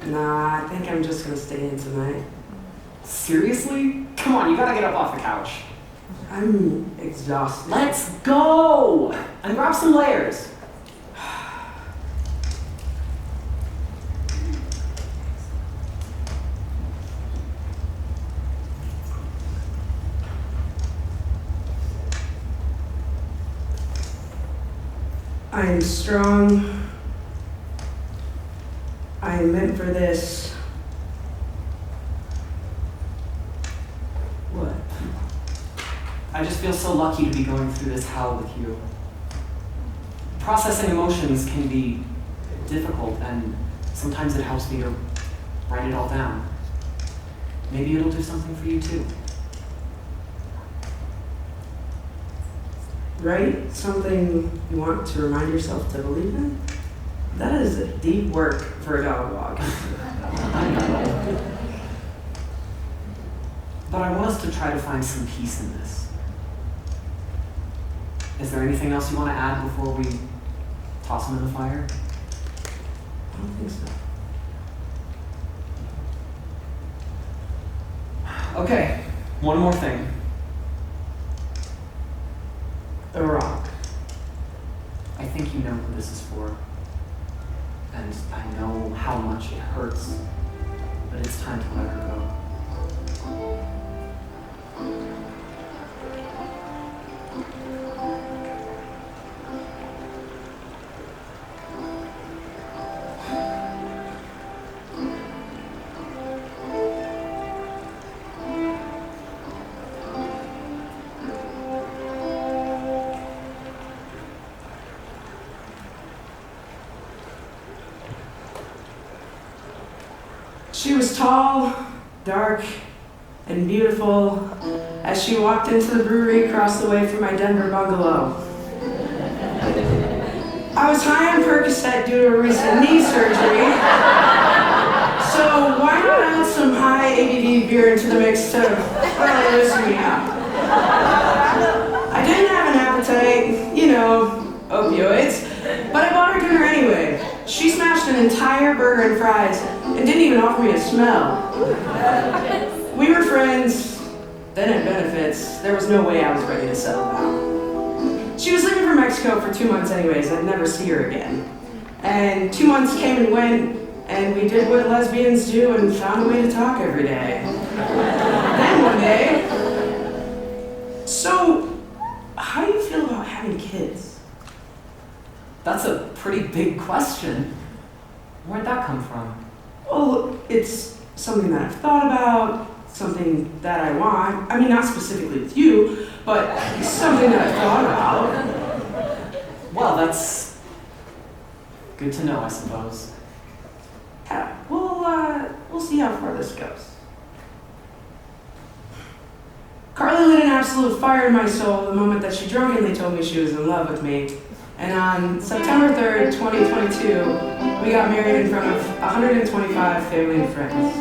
Nah, I think I'm just gonna stay in tonight. Seriously? Come on, you gotta get up off the couch. I'm exhausted. Let's go! And grab some layers. I am strong. I am meant for this. What? I just feel so lucky to be going through this hell with you. Processing emotions can be difficult, and sometimes it helps me to write it all down. Maybe it'll do something for you too. Write something you want to remind yourself to believe in? That is deep work for a dog walk. But I want us to try to find some peace in this. Is there anything else you want to add before we toss them in the fire? I don't think so. Okay, one more thing. The rock. I think you know who this is for. And I know how much it hurts, but it's time to let her go. She was tall, dark, and beautiful as she walked into the brewery across the way from my Denver bungalow. I was high on Percocet due to a recent knee surgery, so why not add some high ABV beer into the mix to really loosen me up? I didn't have an appetite, opioids, but I bought her dinner anyway. She smashed an entire burger and fries and didn't even offer me a smell. We were friends, then at benefits, there was no way I was ready to settle down. She was leaving for Mexico for 2 months anyways, I'd never see her again. And 2 months came and went, and we did what lesbians do and found a way to talk every day. Then one day, so how do you feel about having kids? That's a pretty big question. Where'd that come from? Well, it's something that I've thought about, something that I want. I mean, not specifically with you, but something that I've thought about. Well, that's good to know, I suppose. Yeah, we'll see how far this goes. Carly lit an absolute fire in my soul the moment that she drunkenly told me she was in love with me. And on September 3rd, 2022, we got married in front of 125 family and friends.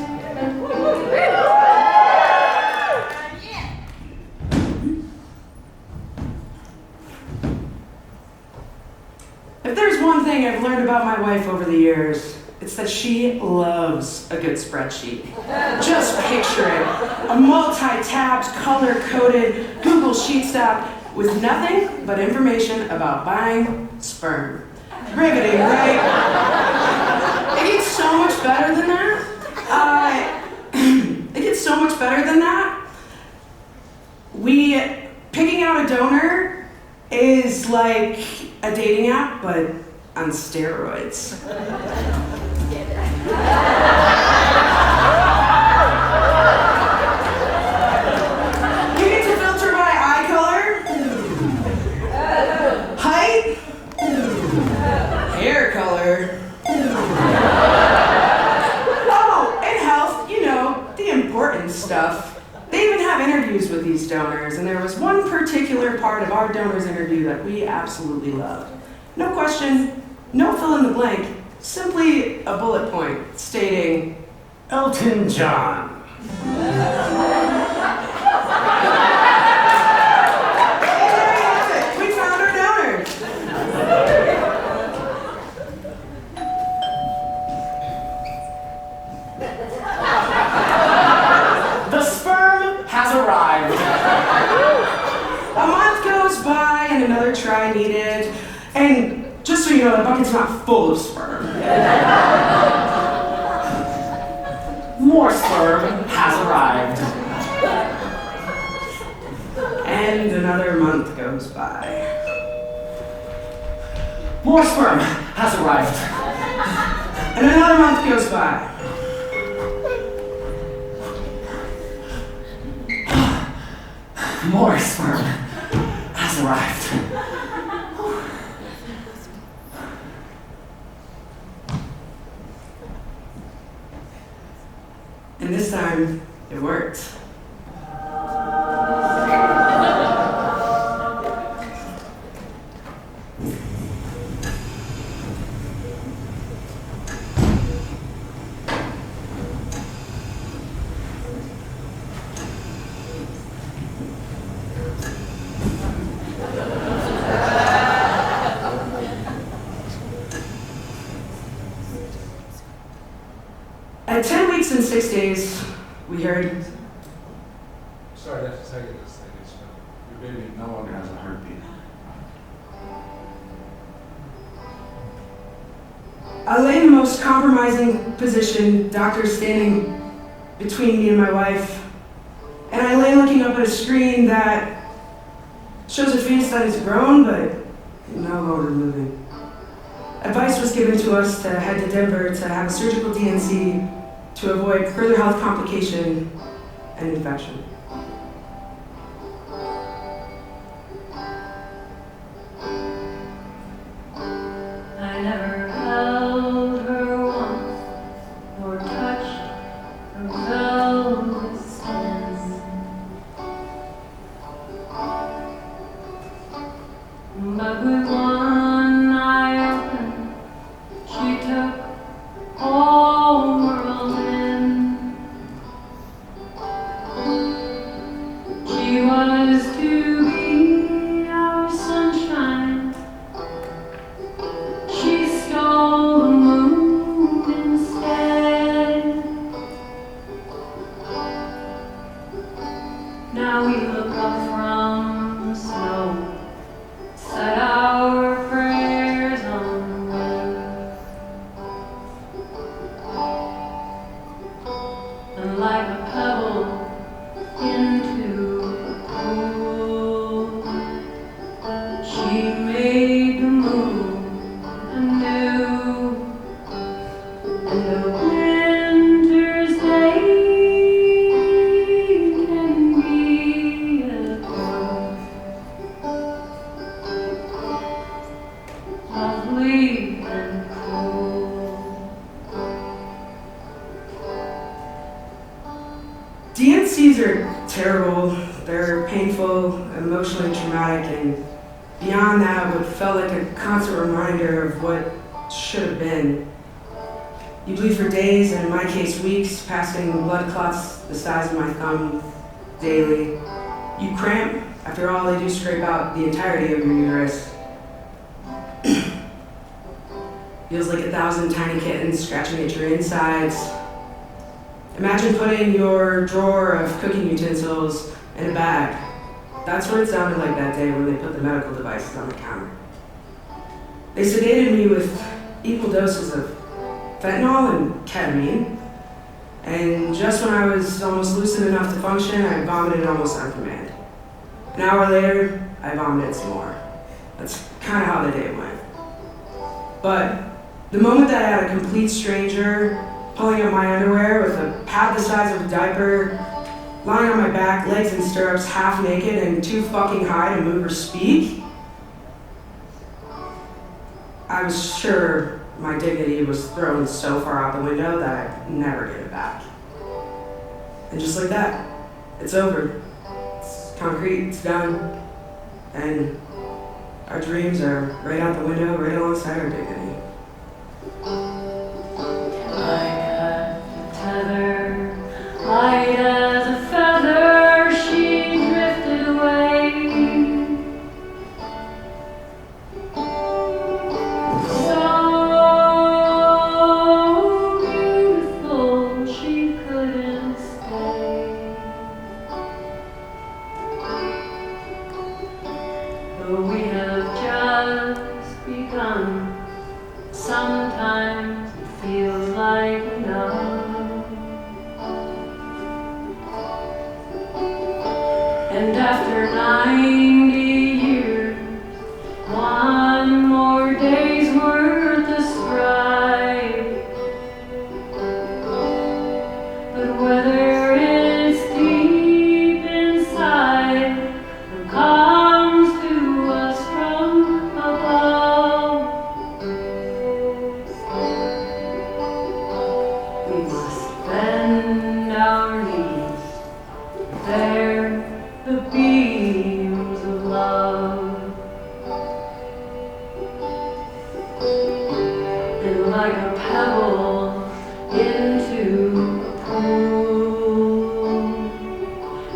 If there's one thing I've learned about my wife over the years, it's that she loves a good spreadsheet. Just picture it. A multi-tabs, color-coded Google Sheet stack with nothing but information about buying sperm. Riveting, right? It gets so much better than that. Picking out a donor is like a dating app, but on steroids. You get to filter by eye color, height, hair color. Oh, and health, the important stuff. They even have interviews with these donors, and there was one particular part of our donors interview that we absolutely loved. No question, no fill in the blank, simply a bullet point stating, Elton John. we found our donor. The sperm has arrived. A month goes by and another try needed, and just so you know, the bucket's not full of sperm. More sperm has arrived. And another month goes by. More sperm has arrived. And another month goes by. More sperm has arrived. And this time, it worked. weeks and 6 days, we heard. Sorry, I have to tell you this thing. Your baby no longer has a heartbeat. I lay in the most compromising position, doctor standing between me and my wife, and I lay looking up at a screen that shows a fetus that is grown, but no longer moving. Advice was given to us to head to Denver to have a surgical DNC to avoid further health complication and infection. I never held her once, nor touched her velvet skin. But with one eye open, she took all world in. She was to be our sunshine. She stole the moon instead. Now we look up from the snow, set our prayers on the wind, and like a pebble into a pool, she made the moon anew, and a winter's day can be a girl, lovely and cool. DNCs are terrible, they're painful, emotionally traumatic, and beyond that, what felt like a constant reminder of what should have been. You bleed for days, and in my case, weeks, passing blood clots the size of my thumb daily. You cramp. After all, they do scrape out the entirety of your uterus. Feels like 1,000 tiny kittens scratching at your insides. Imagine putting your drawer of cooking utensils in a bag. That's what it sounded like that day when they put the medical devices on the counter. They sedated me with equal doses of fentanyl and ketamine, and just when I was almost lucid enough to function, I vomited almost on command. An hour later, I vomited some more. That's kind of how the day went. But the moment that I had a complete stranger pulling up my underwear with a pad the size of a diaper, lying on my back, legs in stirrups, half naked and too fucking high to move or speak, I was sure my dignity was thrown so far out the window that I'd never get it back. And just like that, it's over. It's concrete, it's done. And our dreams are right out the window, right alongside our dignity. Like a tether, light as a feather, she drifted away. So beautiful, she couldn't stay. Though we have just begun, sometimes it feels like enough. And after 90 years, one more day's worth of strife. But whether it's deep inside or comes to us from above, we must bend our knees, bear the beams of love. And like a pebble into a pool,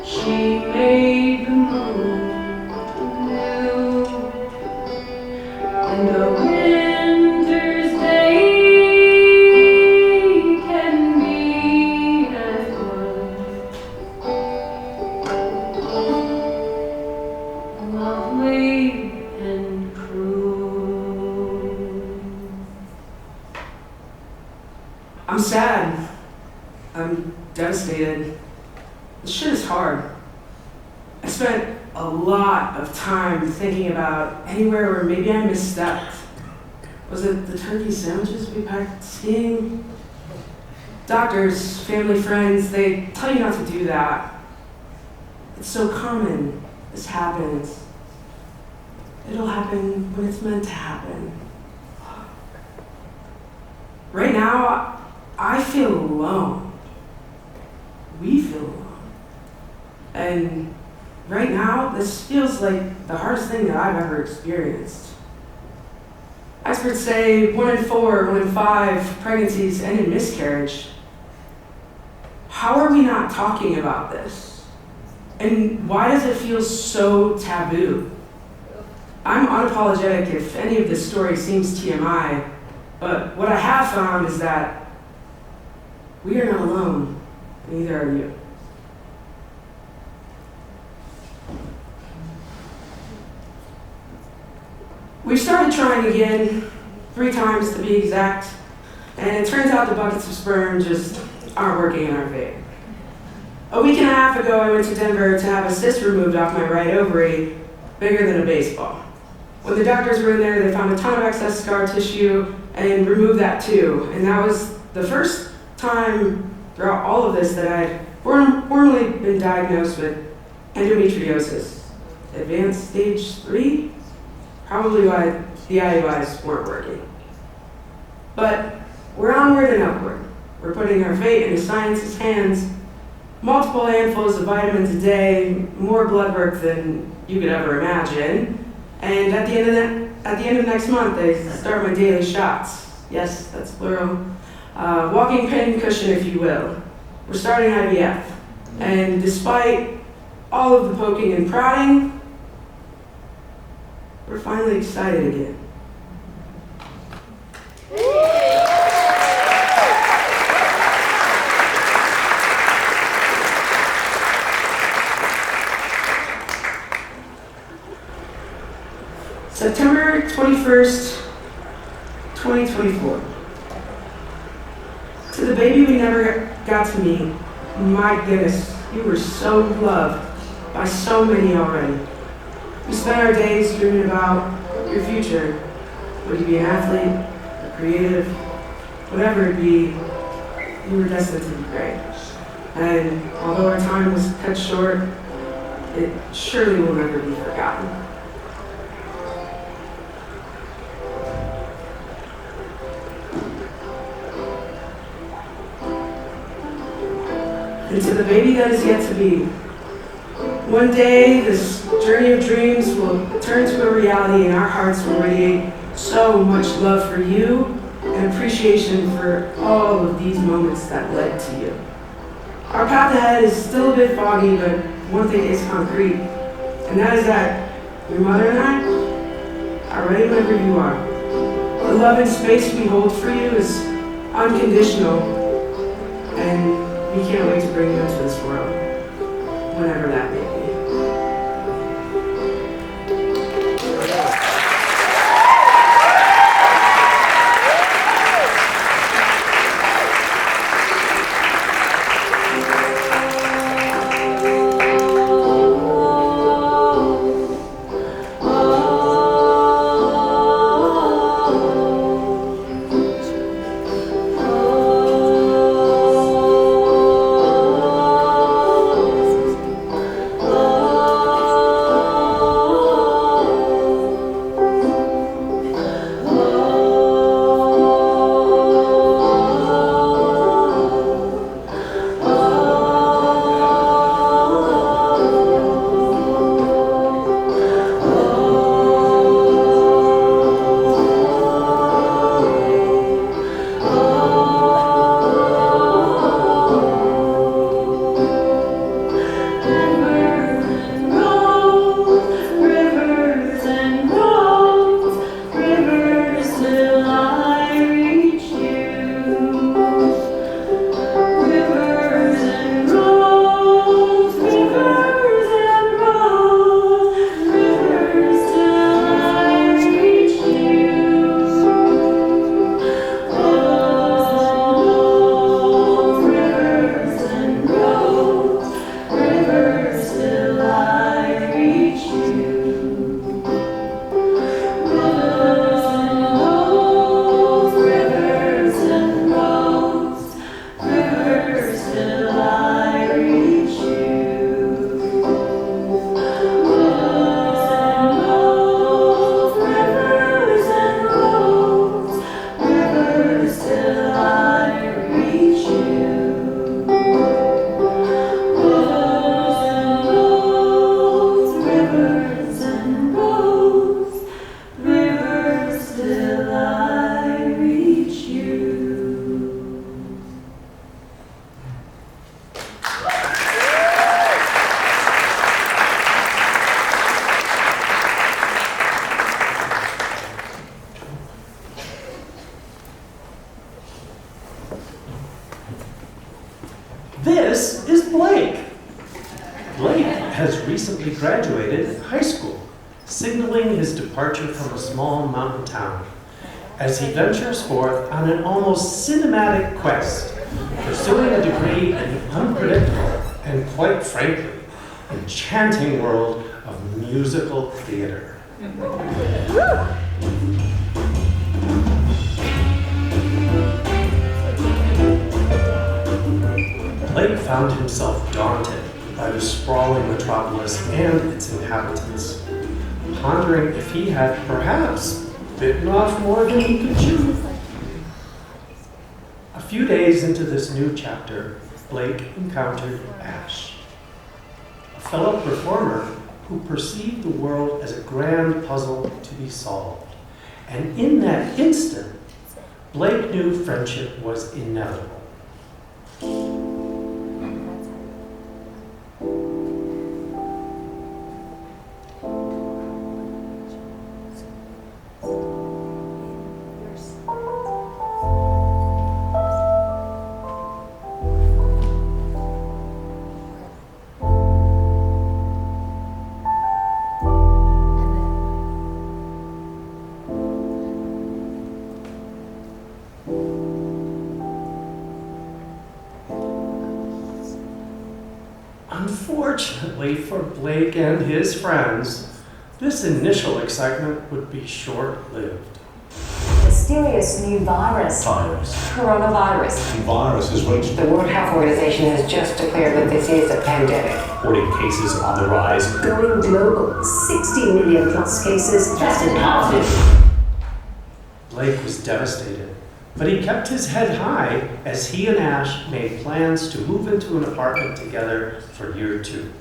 she made the moon anew, and a winter's day can be I'm sad. I'm devastated. This shit is hard. I spent a lot of time thinking about anywhere where maybe I misstepped. Was it the turkey sandwiches we packed skiing? Doctors, family, friends, they tell you not to do that. It's so common. This happens. It'll happen when it's meant to happen. Right now, I feel alone. We feel alone. And right now, this feels like the hardest thing that I've ever experienced. Experts say 1 in 4, 1 in 5 pregnancies end in miscarriage. How are we not talking about this? And why does it feel so taboo? I'm unapologetic if any of this story seems TMI, but what I have found is that we are not alone, neither are you. We started trying again, 3 times to be exact, and it turns out the buckets of sperm just aren't working in our favor. A week and a half ago, I went to Denver to have a cyst removed off my right ovary, bigger than a baseball. When the doctors were in there, they found a ton of excess scar tissue and removed that too. And that was the first time throughout all of this that I'd formally been diagnosed with endometriosis. Advanced stage 3? Probably why the IUIs weren't working. But we're onward and upward. We're putting our fate into science's hands. Multiple handfuls of vitamins a day, more blood work than you could ever imagine. And at the end of next month, I start my daily shots. Yes, that's plural. Walking pin cushion, if you will. We're starting IVF. And despite all of the poking and prodding, we're finally excited again. September 21st, 2024. To the baby we never got to meet, my goodness, you were so loved by so many already. We spent our days dreaming about your future. Would you be an athlete, a creative, whatever it be, you were destined to be great. And although our time was cut short, it surely will never be forgotten. And to the baby that is yet to be, one day this journey of dreams will turn to a reality and our hearts will radiate so much love for you and appreciation for all of these moments that led to you. Our path ahead is still a bit foggy, but one thing is concrete, and that is that your mother and I are ready whenever you are. The love and space we hold for you is unconditional, and we can't wait to bring you into this world, whenever that may be. has recently graduated high school, signaling his departure from a small mountain town as he ventures forth on an almost cinematic quest, pursuing a degree in the unpredictable and, quite frankly, enchanting world of musical theater. Blake found himself daunted by the sprawling metropolis and its inhabitants, pondering if he had perhaps bitten off more than he could chew. A few days into this new chapter, Blake encountered Ash, a fellow performer who perceived the world as a grand puzzle to be solved. And in that instant, Blake knew friendship was inevitable. Unfortunately for Blake and his friends, this initial excitement would be short-lived. Mysterious new virus. Coronavirus. The virus has reached. The World Health Organization has just declared that this is a pandemic. Reporting cases on the rise. Going global. 60 million plus cases tested positive. Blake was devastated, but he kept his head high as he and Ash made plans to move into an apartment together for year 2.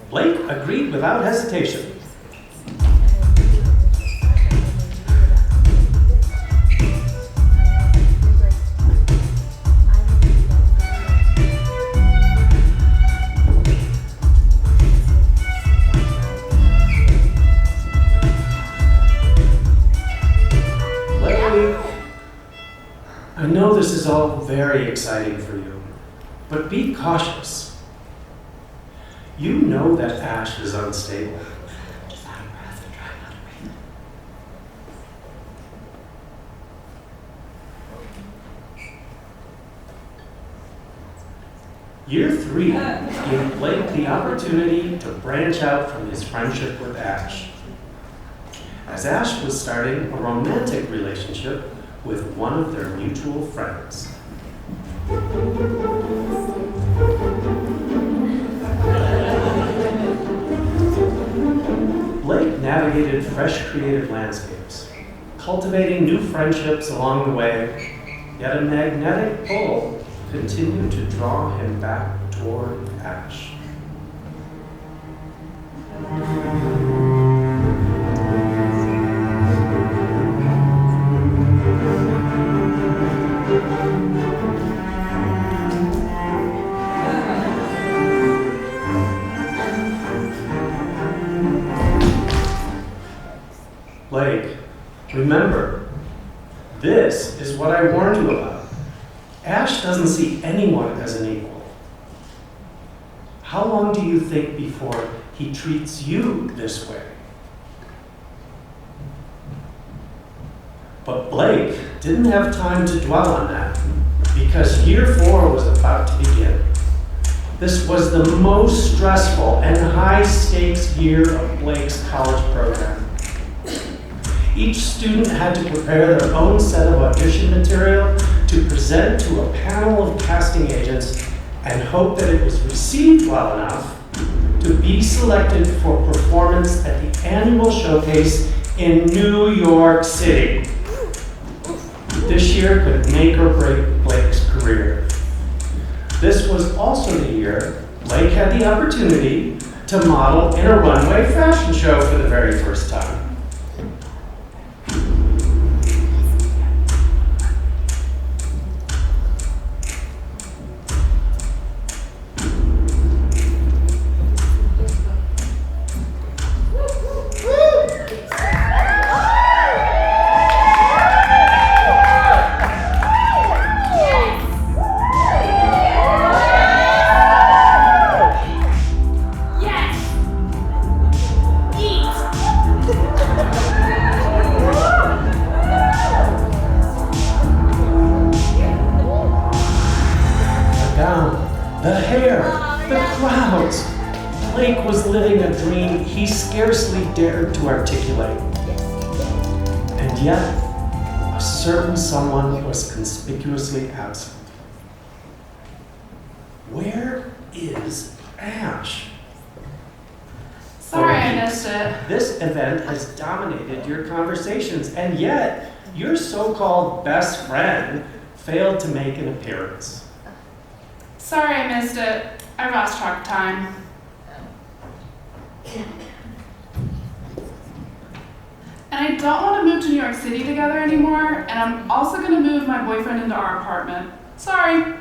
Blake agreed without hesitation. I know this is all very exciting for you, but be cautious. You know that Ash is unstable. Year 3 gave Blake the opportunity to branch out from his friendship with Ash, as Ash was starting a romantic relationship with one of their mutual friends. Blake navigated fresh creative landscapes, cultivating new friendships along the way, yet a magnetic pull continued to draw him back toward Ash. Blake, remember, this This is what I warned you about. Ash doesn't see anyone as an equal. How long do you think before he treats you this way? But Blake didn't have time to dwell on that because year 4 was about to begin. This was the most stressful and high-stakes year of Blake's college program. Each student had to prepare their own set of audition material to present to a panel of casting agents and hope that it was received well enough to be selected for performance at the annual showcase in New York City. This year could make or break Blake's career. This was also the year Blake had the opportunity to model in a runway fashion show for the very first time. The hair, the crowds. Blake was living a dream he scarcely dared to articulate. And yet, a certain someone was conspicuously absent. Where is Ash? Sorry I missed it. This event has dominated your conversations, and yet your so-called best friend failed to make an appearance. Sorry I missed it. I lost track of time. And I don't want to move to New York City together anymore, and I'm also going to move my boyfriend into our apartment. Sorry.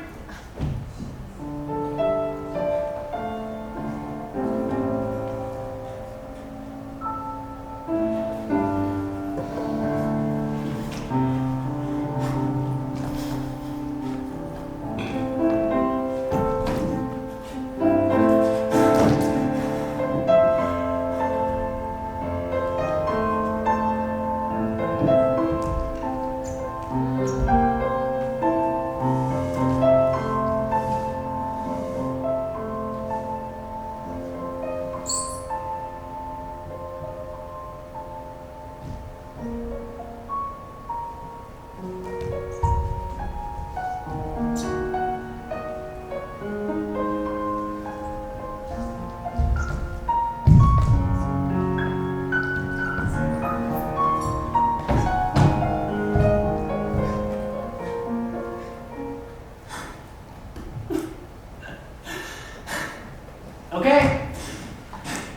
Okay,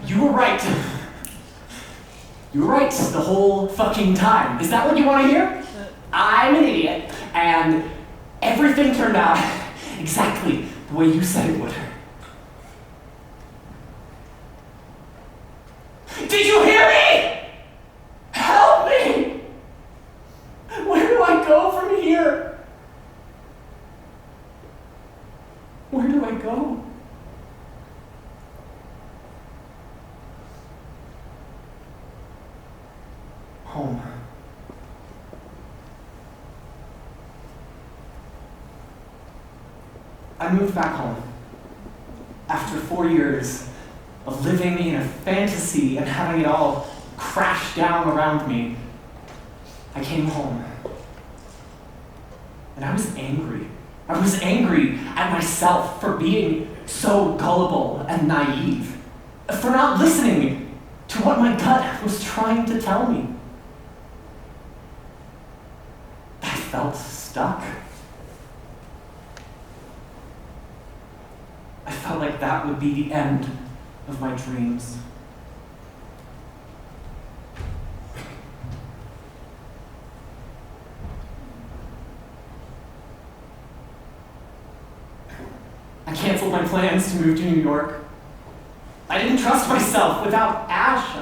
you were right. You were right the whole fucking time. Is that what you want to hear? I'm an idiot, and everything turned out exactly the way you said it would. Did you hear me? Help me! Where do I go from here? Where do I go? Home. I moved back home after 4 years of living in a fantasy and having it all crash down around me. I came home and I was angry. I was angry at myself for being so gullible and naive, for not listening to what my gut was trying to tell me. I felt stuck. I felt like that would be the end of my dreams. I canceled my plans to move to New York. I didn't trust myself. Without Ash,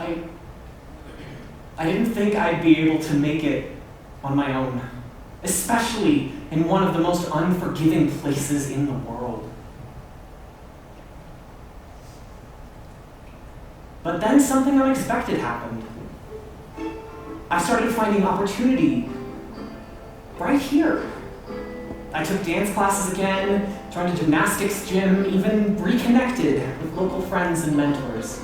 I didn't think I'd be able to make it on my own especially in one of the most unforgiving places in the world. But then something unexpected happened. I started finding opportunity right here. I took dance classes again, joined a gymnastics gym, even reconnected with local friends and mentors.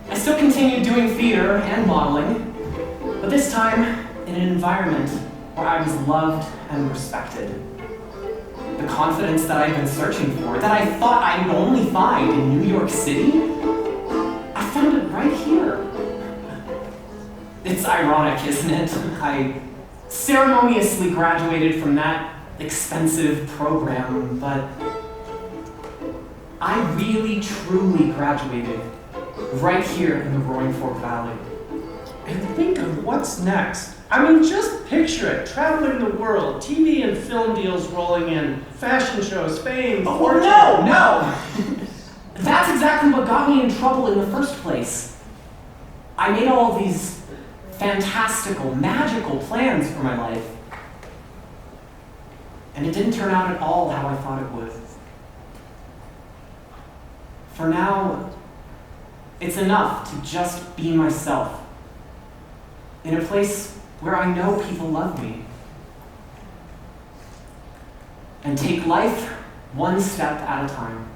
I still continued doing theater and modeling, but this time in an environment where I was loved and respected. The confidence that I'd been searching for, that I thought I would only find in New York City, I found it right here. It's ironic, isn't it? I ceremoniously graduated from that expensive program, but I really, truly graduated right here in the Roaring Fork Valley. And think of what's next. I mean, just picture it. Traveling the world, TV and film deals rolling in, fashion shows, fame, fortune. No! That's exactly what got me in trouble in the first place. I made all these fantastical, magical plans for my life. And it didn't turn out at all how I thought it would. For now, it's enough to just be myself in a place where I know people love me. And take life one step at a time.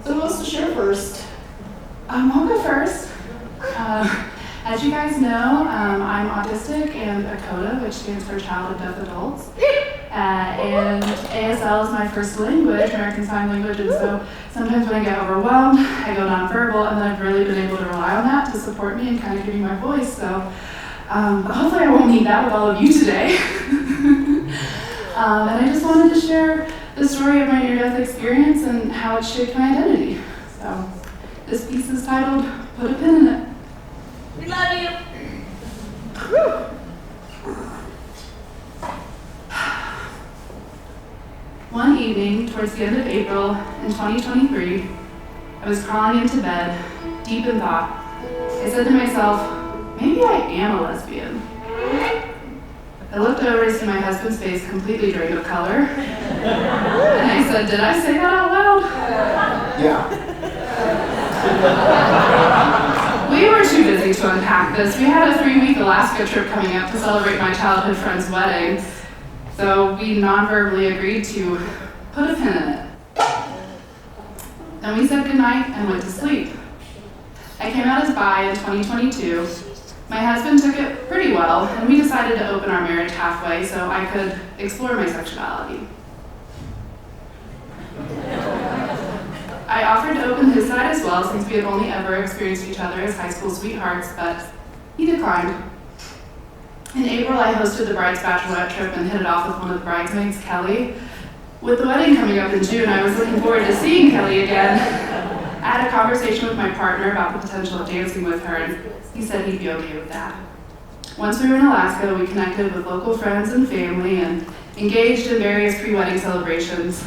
So who wants to share first? I'll go first. As you guys know, I'm autistic and a CODA, which stands for Child of Deaf Adults. And ASL is my first language, American Sign Language, and so sometimes when I get overwhelmed, I go nonverbal, and then I've really been able to rely on that to support me and kind of give me my voice. So hopefully I won't need that with all of you today. And I just wanted to share the story of my near-death experience and how it shaped my identity. So this piece is titled, Put a Pin in It. We love you. One evening, towards the end of April in 2023, I was crawling into bed, deep in thought. I said to myself, maybe I am a lesbian. I looked over to see my husband's face completely drained of color, and I said, did I say that out loud? Yeah. We were too busy to unpack this. We had a 3-week Alaska trip coming up to celebrate my childhood friend's wedding, so we non-verbally agreed to put a pin in it. Then we said goodnight and went to sleep. I came out as bi in 2022. My husband took it pretty well, and we decided to open our marriage halfway so I could explore my sexuality. I offered to open his side as well since we had only ever experienced each other as high school sweethearts, but he declined. In April, I hosted the bride's bachelorette trip and hit it off with one of the bridesmaids, Kelly. With the wedding coming up in June, I was looking forward to seeing Kelly again. I had a conversation with my partner about the potential of dancing with her, and he said he'd be okay with that. Once we were in Alaska, we connected with local friends and family and engaged in various pre-wedding celebrations.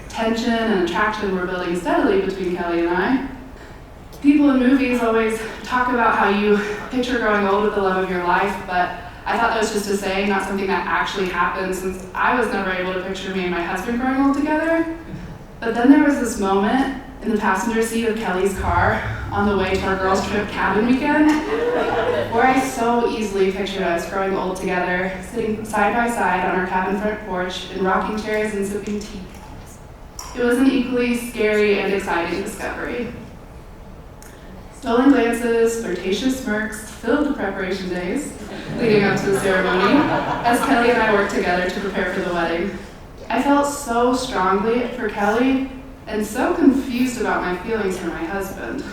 Tension and attraction were building steadily between Kelly and I. People in movies always talk about how you picture growing old with the love of your life, but I thought that was just a saying, not something that actually happened, since I was never able to picture me and my husband growing old together. But then there was this moment in the passenger seat of Kelly's car on the way to our girls' trip cabin weekend, where I so easily pictured us growing old together, sitting side by side on our cabin front porch in rocking chairs and sipping tea. It was an equally scary and exciting discovery. Stolen glances, flirtatious smirks filled the preparation days leading up to the ceremony as Kelly and I worked together to prepare for the wedding. I felt so strongly for Kelly and so confused about my feelings for my husband.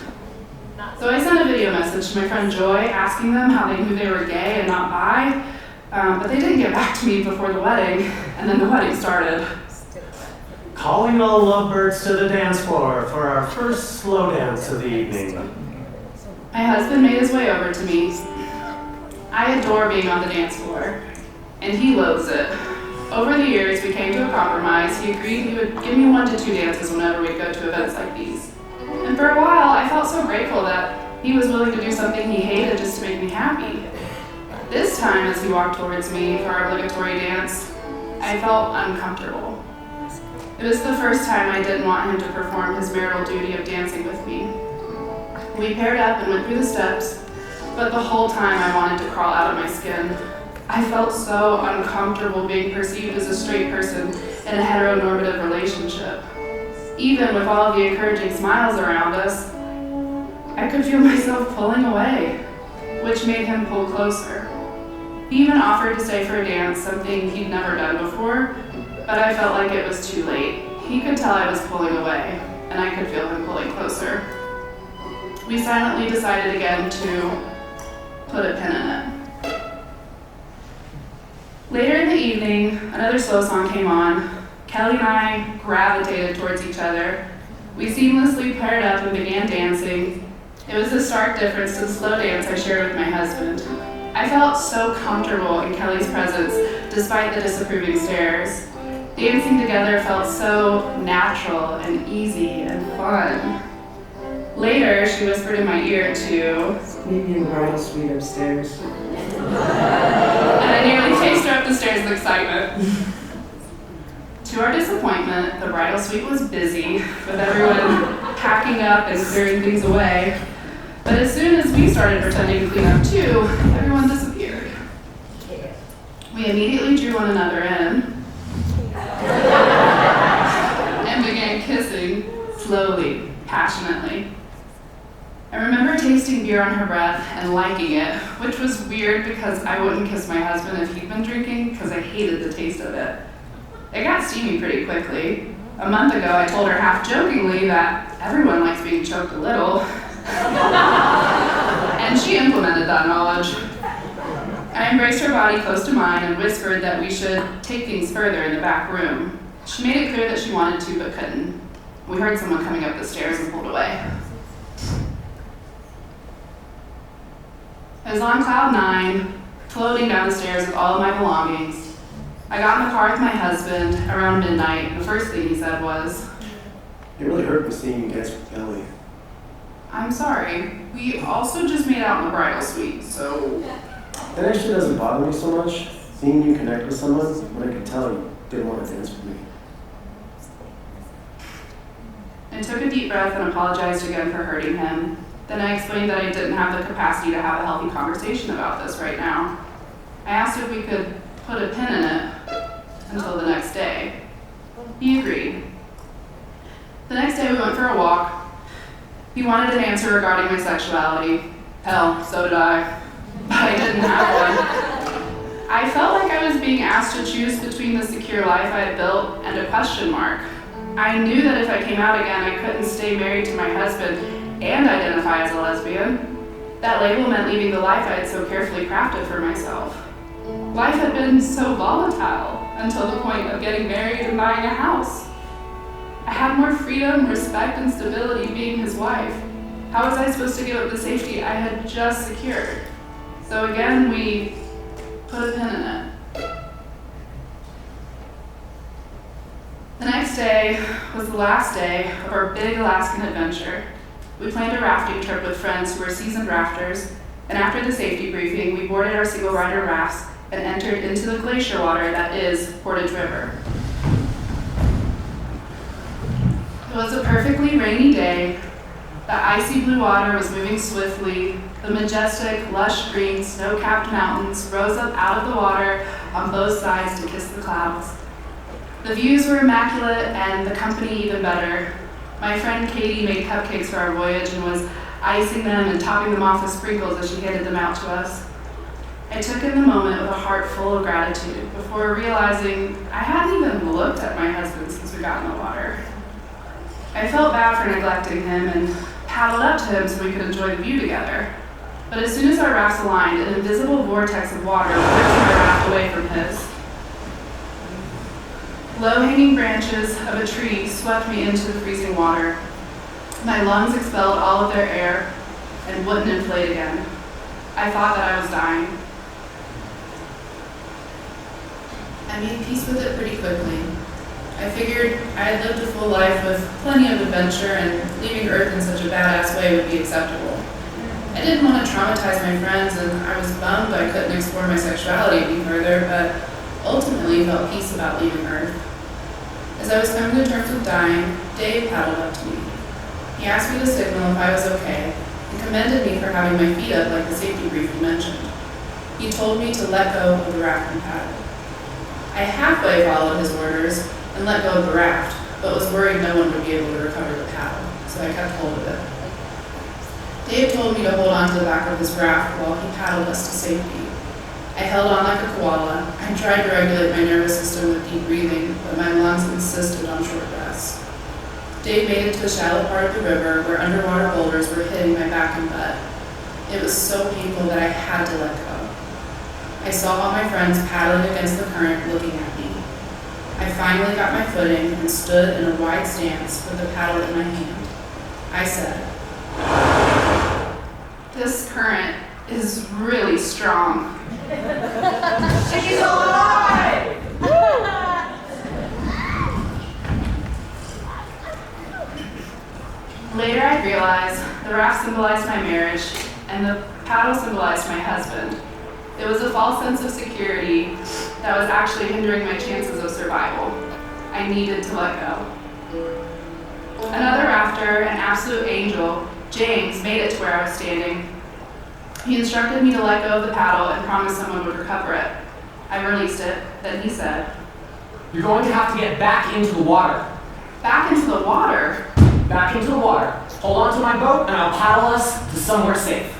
So I sent a video message to my friend Joy asking them how they knew they were gay and not bi, but they didn't get back to me before the wedding, and then the wedding started. Calling all lovebirds to the dance floor for our first slow dance of the evening. My husband made his way over to me. I adore being on the dance floor, and he loathes it. Over the years, we came to a compromise. He agreed he would give me 1 to 2 dances whenever we'd go to events like these. And for a while, I felt so grateful that he was willing to do something he hated just to make me happy. This time, as he walked towards me for our obligatory dance, I felt uncomfortable. It was the first time I didn't want him to perform his marital duty of dancing with me. We paired up and went through the steps, but the whole time I wanted to crawl out of my skin. I felt so uncomfortable being perceived as a straight person in a heteronormative relationship. Even with all of the encouraging smiles around us, I could feel myself pulling away, which made him pull closer. He even offered to stay for a dance, something he'd never done before, but I felt like it was too late. He could tell I was pulling away, and I could feel him pulling closer. We silently decided again to put a pin in it. Later in the evening, another slow song came on. Kelly and I gravitated towards each other. We seamlessly paired up and began dancing. It was a stark difference to the slow dance I shared with my husband. I felt so comfortable in Kelly's presence, despite the disapproving stares. Dancing together felt so natural and easy and fun. Later, she whispered in my ear to Meet me in the bridal suite upstairs. and I nearly chased her up the stairs in excitement. To our disappointment, the bridal suite was busy, with everyone packing up and clearing things away. But as soon as we started pretending to clean up too, everyone disappeared. We immediately drew one another in and began kissing slowly, passionately. I remember tasting beer on her breath and liking it, which was weird because I wouldn't kiss my husband if he'd been drinking because I hated the taste of it. It got steamy pretty quickly. A month ago, I told her half-jokingly that everyone likes being choked a little. And she implemented that knowledge. I embraced her body close to mine and whispered that we should take things further in the back room. She made it clear that she wanted to but couldn't. We heard someone coming up the stairs and pulled away. I was on cloud 9, floating down the stairs with all of my belongings. I got in the car with my husband around midnight, and the first thing he said was, It really hurt me seeing you dance with Kelly. I'm sorry, we also just made out in the bridal suite, so... That actually doesn't bother me so much, seeing you connect with someone when I could tell you didn't want to dance with me. I took a deep breath and apologized again for hurting him. Then I explained that I didn't have the capacity to have a healthy conversation about this right now. I asked if we could put a pin in it until the next day. He agreed. The next day we went went for a walk. He wanted an answer regarding my sexuality. Hell, so did I. But I didn't have one. I felt like I was being asked to choose between the secure life I had built and a question mark. I knew that if I came out again, I couldn't stay married to my husband and identify as a lesbian. That label meant leaving the life I had so carefully crafted for myself. Life had been so volatile until the point of getting married and buying a house. I had more freedom, respect, and stability being his wife. How was I supposed to give up the safety I had just secured? So again, we put a pin in it. The next day was the last day of our big Alaskan adventure. We planned a rafting trip with friends who were seasoned rafters, and after the safety briefing, we boarded our single-rider rafts and entered into the glacier water that is Portage River. It was a perfectly rainy day. The icy blue water was moving swiftly. The majestic, lush green, snow-capped mountains rose up out of the water on both sides to kiss the clouds. The views were immaculate and the company even better. My friend Katie made cupcakes for our voyage and was icing them and topping them off with sprinkles as she handed them out to us. I took in the moment with a heart full of gratitude before realizing I hadn't even looked at my husband since we got in the water. I felt bad for neglecting him and paddled up to him so we could enjoy the view together. But as soon as our rafts aligned, an invisible vortex of water ripped my raft away from his. Low-hanging branches of a tree swept me into the freezing water. My lungs expelled all of their air and wouldn't inflate again. I thought that I was dying. I made peace with it pretty quickly. I figured I had lived a full life with plenty of adventure, and leaving Earth in such a badass way would be acceptable. I didn't want to traumatize my friends, and I was bummed I couldn't explore my sexuality any further, but ultimately felt peace about leaving Earth. As I was coming to terms with dying, Dave paddled up to me. He asked me to signal if I was okay, and commended me for having my feet up like the safety briefing mentioned. He told me to let go of the rafting paddle. I halfway followed his orders and let go of the raft, but was worried no one would be able to recover the paddle, so I kept hold of it. Dave told me to hold on to the back of his raft while he paddled us to safety. I held on like a koala. I tried to regulate my nervous system with deep breathing, but my lungs insisted on short rests. Dave made it to a shallow part of the river where underwater boulders were hitting my back and butt. It was so painful that I had to let go. I saw all my friends paddling against the current looking at me. I finally got my footing and stood in a wide stance with the paddle in my hand. I said, "This current is really strong." She's alive! Later I realized the raft symbolized my marriage and the paddle symbolized my husband. It was a false sense of security that was actually hindering my chances of survival. I needed to let go. Another rafter, an absolute angel, James, made it to where I was standing. He instructed me to let go of the paddle and promised someone would recover it. I released it, then he said, "You're going to have to get back into the water." "Back into the water?" "Back into the water. Hold on to my boat and I'll paddle us to somewhere safe."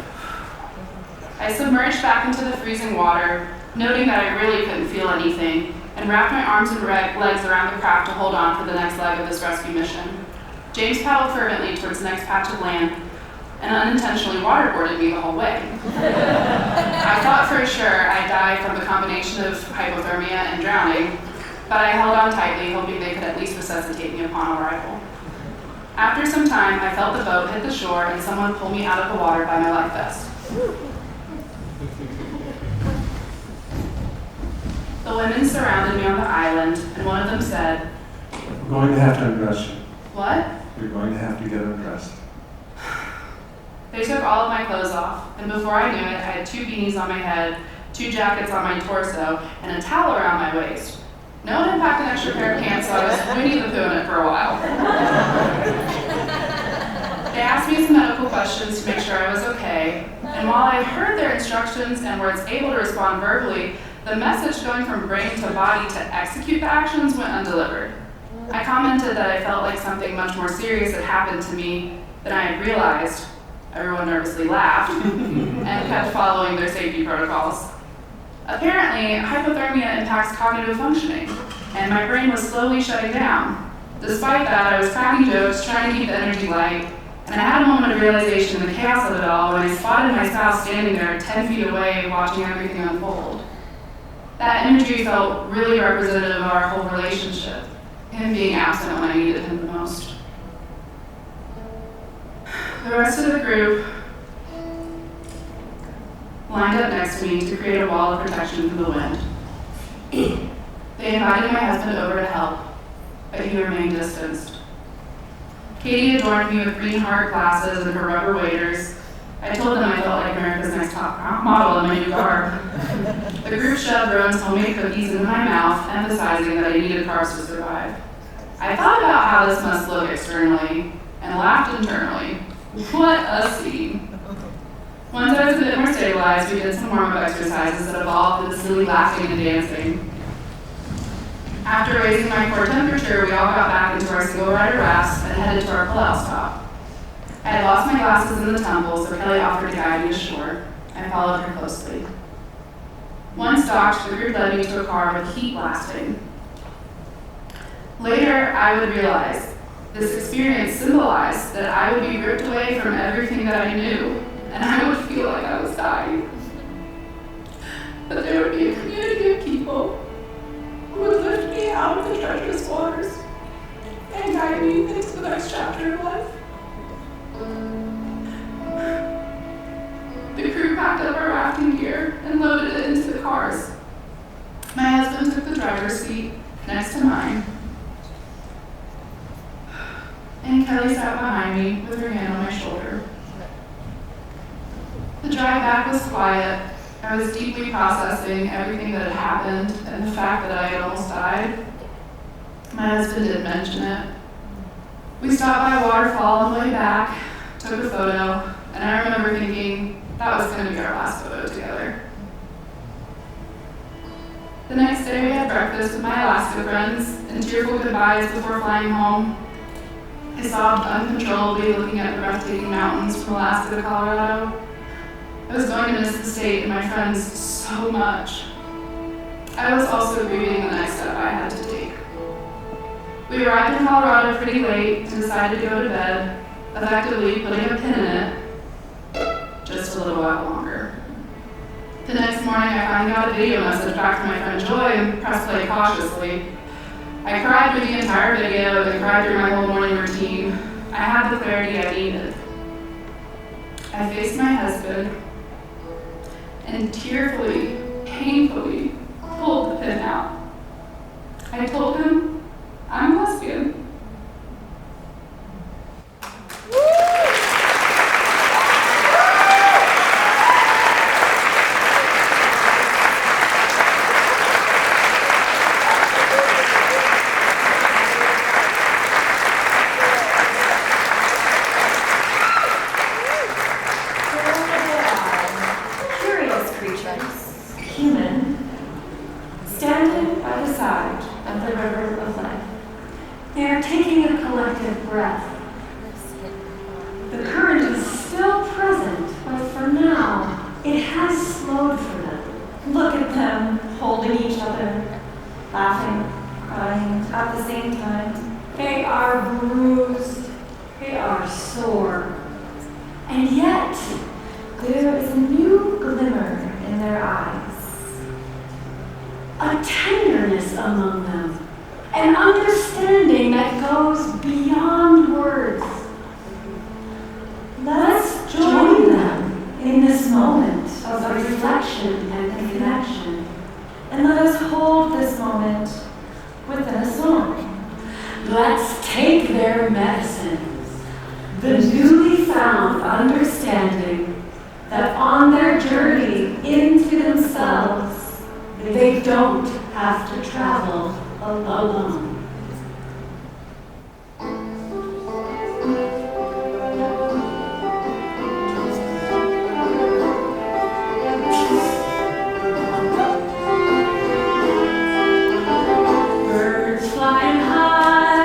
I submerged back into the freezing water, noting that I really couldn't feel anything, and wrapped my arms and legs around the craft to hold on for the next leg of this rescue mission. James paddled fervently towards the next patch of land and unintentionally waterboarded me the whole way. I thought for sure I'd die from the combination of hypothermia and drowning, but I held on tightly, hoping they could at least resuscitate me upon arrival. After some time, I felt the boat hit the shore and someone pulled me out of the water by my life vest. The women surrounded me on the island, and one of them said, "We're going to have to undress you. "What?" You're going to have to get undressed." They took all of my clothes off, and before I knew it, I had 2 beanies on my head, 2 jackets on my torso, and a towel around my waist. No one had packed an extra pair of pants, so I was Winnie the Pooh in it for a while. They asked me some medical questions to make sure I was okay, and while I heard their instructions and was able to respond verbally, the message going from brain to body to execute the actions went undelivered. I commented that I felt like something much more serious had happened to me than I had realized. Everyone nervously laughed and kept following their safety protocols. Apparently, hypothermia impacts cognitive functioning, and my brain was slowly shutting down. Despite that, I was cracking jokes, trying to keep the energy light, and I had a moment of realization in the chaos of it all when I spotted my spouse standing there 10 feet away watching everything unfold. That imagery felt really representative of our whole relationship, him being absent when I needed him the most. The rest of the group lined up next to me to create a wall of protection from the wind. They invited my husband over to help, but he remained distanced. Katie adorned me with green heart glasses and her rubber waders. I told them I felt like America's Next Top Model in my new garb. The group shoved Rowan's homemade cookies into my mouth, emphasizing that I needed carbs to survive. I thought about how this must look externally and laughed internally. What a scene. Once I was a bit more stabilized, we did some warm-up exercises that evolved into silly laughing and dancing. After raising my core temperature, we all got back into our single-rider rafts and headed to our pull-out stop. I had lost my glasses in the tumble, so Kelly offered to guide me to shore. I followed her closely. Once docked, the group led me to a car with heat blasting. Later, I would realize this experience symbolized that I would be ripped away from everything that I knew, and I would feel like I was dying. But there would be a community of people who would lift me out of the treacherous waters and guide me into the next chapter of life. The crew packed up our rafting gear and loaded it into the cars. My husband took the driver's seat next to mine, and Kelly sat behind me with her hand on my shoulder. The drive back was quiet. I was deeply processing everything that had happened and the fact that I had almost died. My husband did mention it. We stopped by a waterfall on the way back, took a photo, and I remember thinking that was going to be our last photo together. The next day we had breakfast with my Alaska friends and tearful goodbyes before flying home. I sobbed uncontrollably looking at the breathtaking mountains from Alaska to Colorado. I was going to miss the state and my friends so much. I was also grieving the next step I had to take. We arrived in Colorado pretty late and decided to go to bed, effectively putting a pin in it just a little while longer. The next morning, I finally got a video message back from my friend Joy and pressed play cautiously. I cried through the entire video and cried through my whole morning routine. I had the clarity I needed. I faced my husband and tearfully, painfully pulled the pin out. I told him, I'm a lesbian. Human, standing by the side of the river of life. They are taking a collective breath. The current is still present, but for now, it has slowed for them. Look at them, holding each other, laughing, crying at the same time. They are bruised. They are sore. And yet, there is a new glimmer in their eyes. A tenderness among them, an understanding that goes beyond words. Let's join them in this moment of reflection and connection, and let us hold this moment within a song. Let's take their medicines, the newly found understanding that on their journey into themselves, they don't have to travel alone. Birds flying high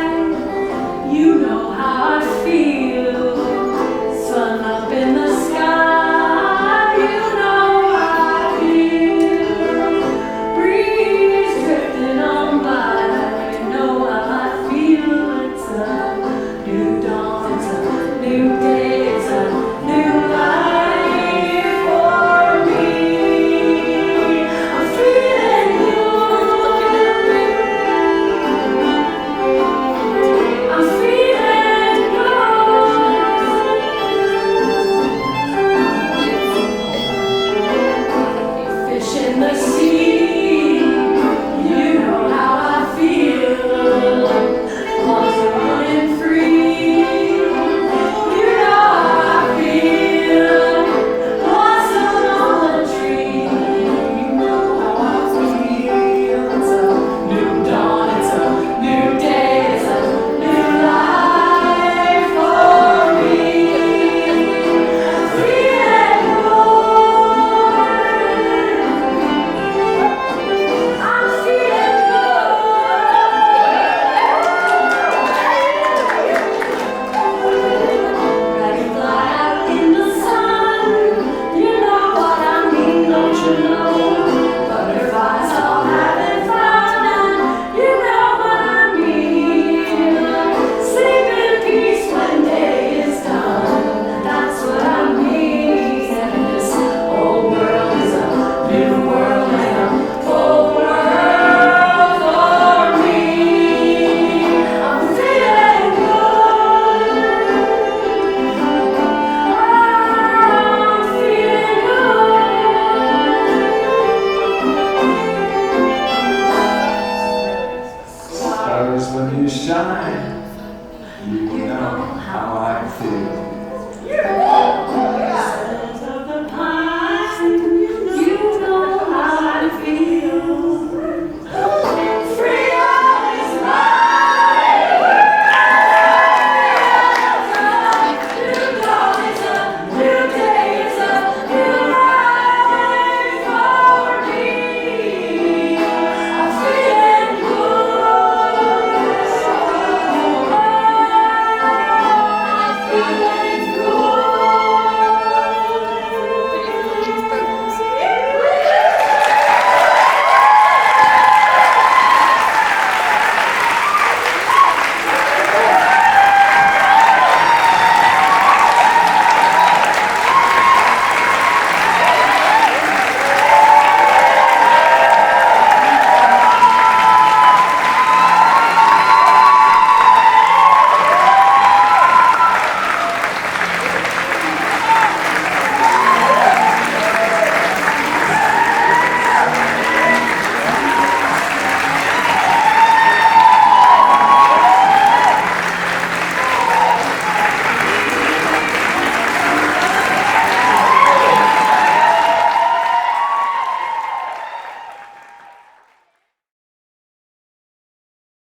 how I feel.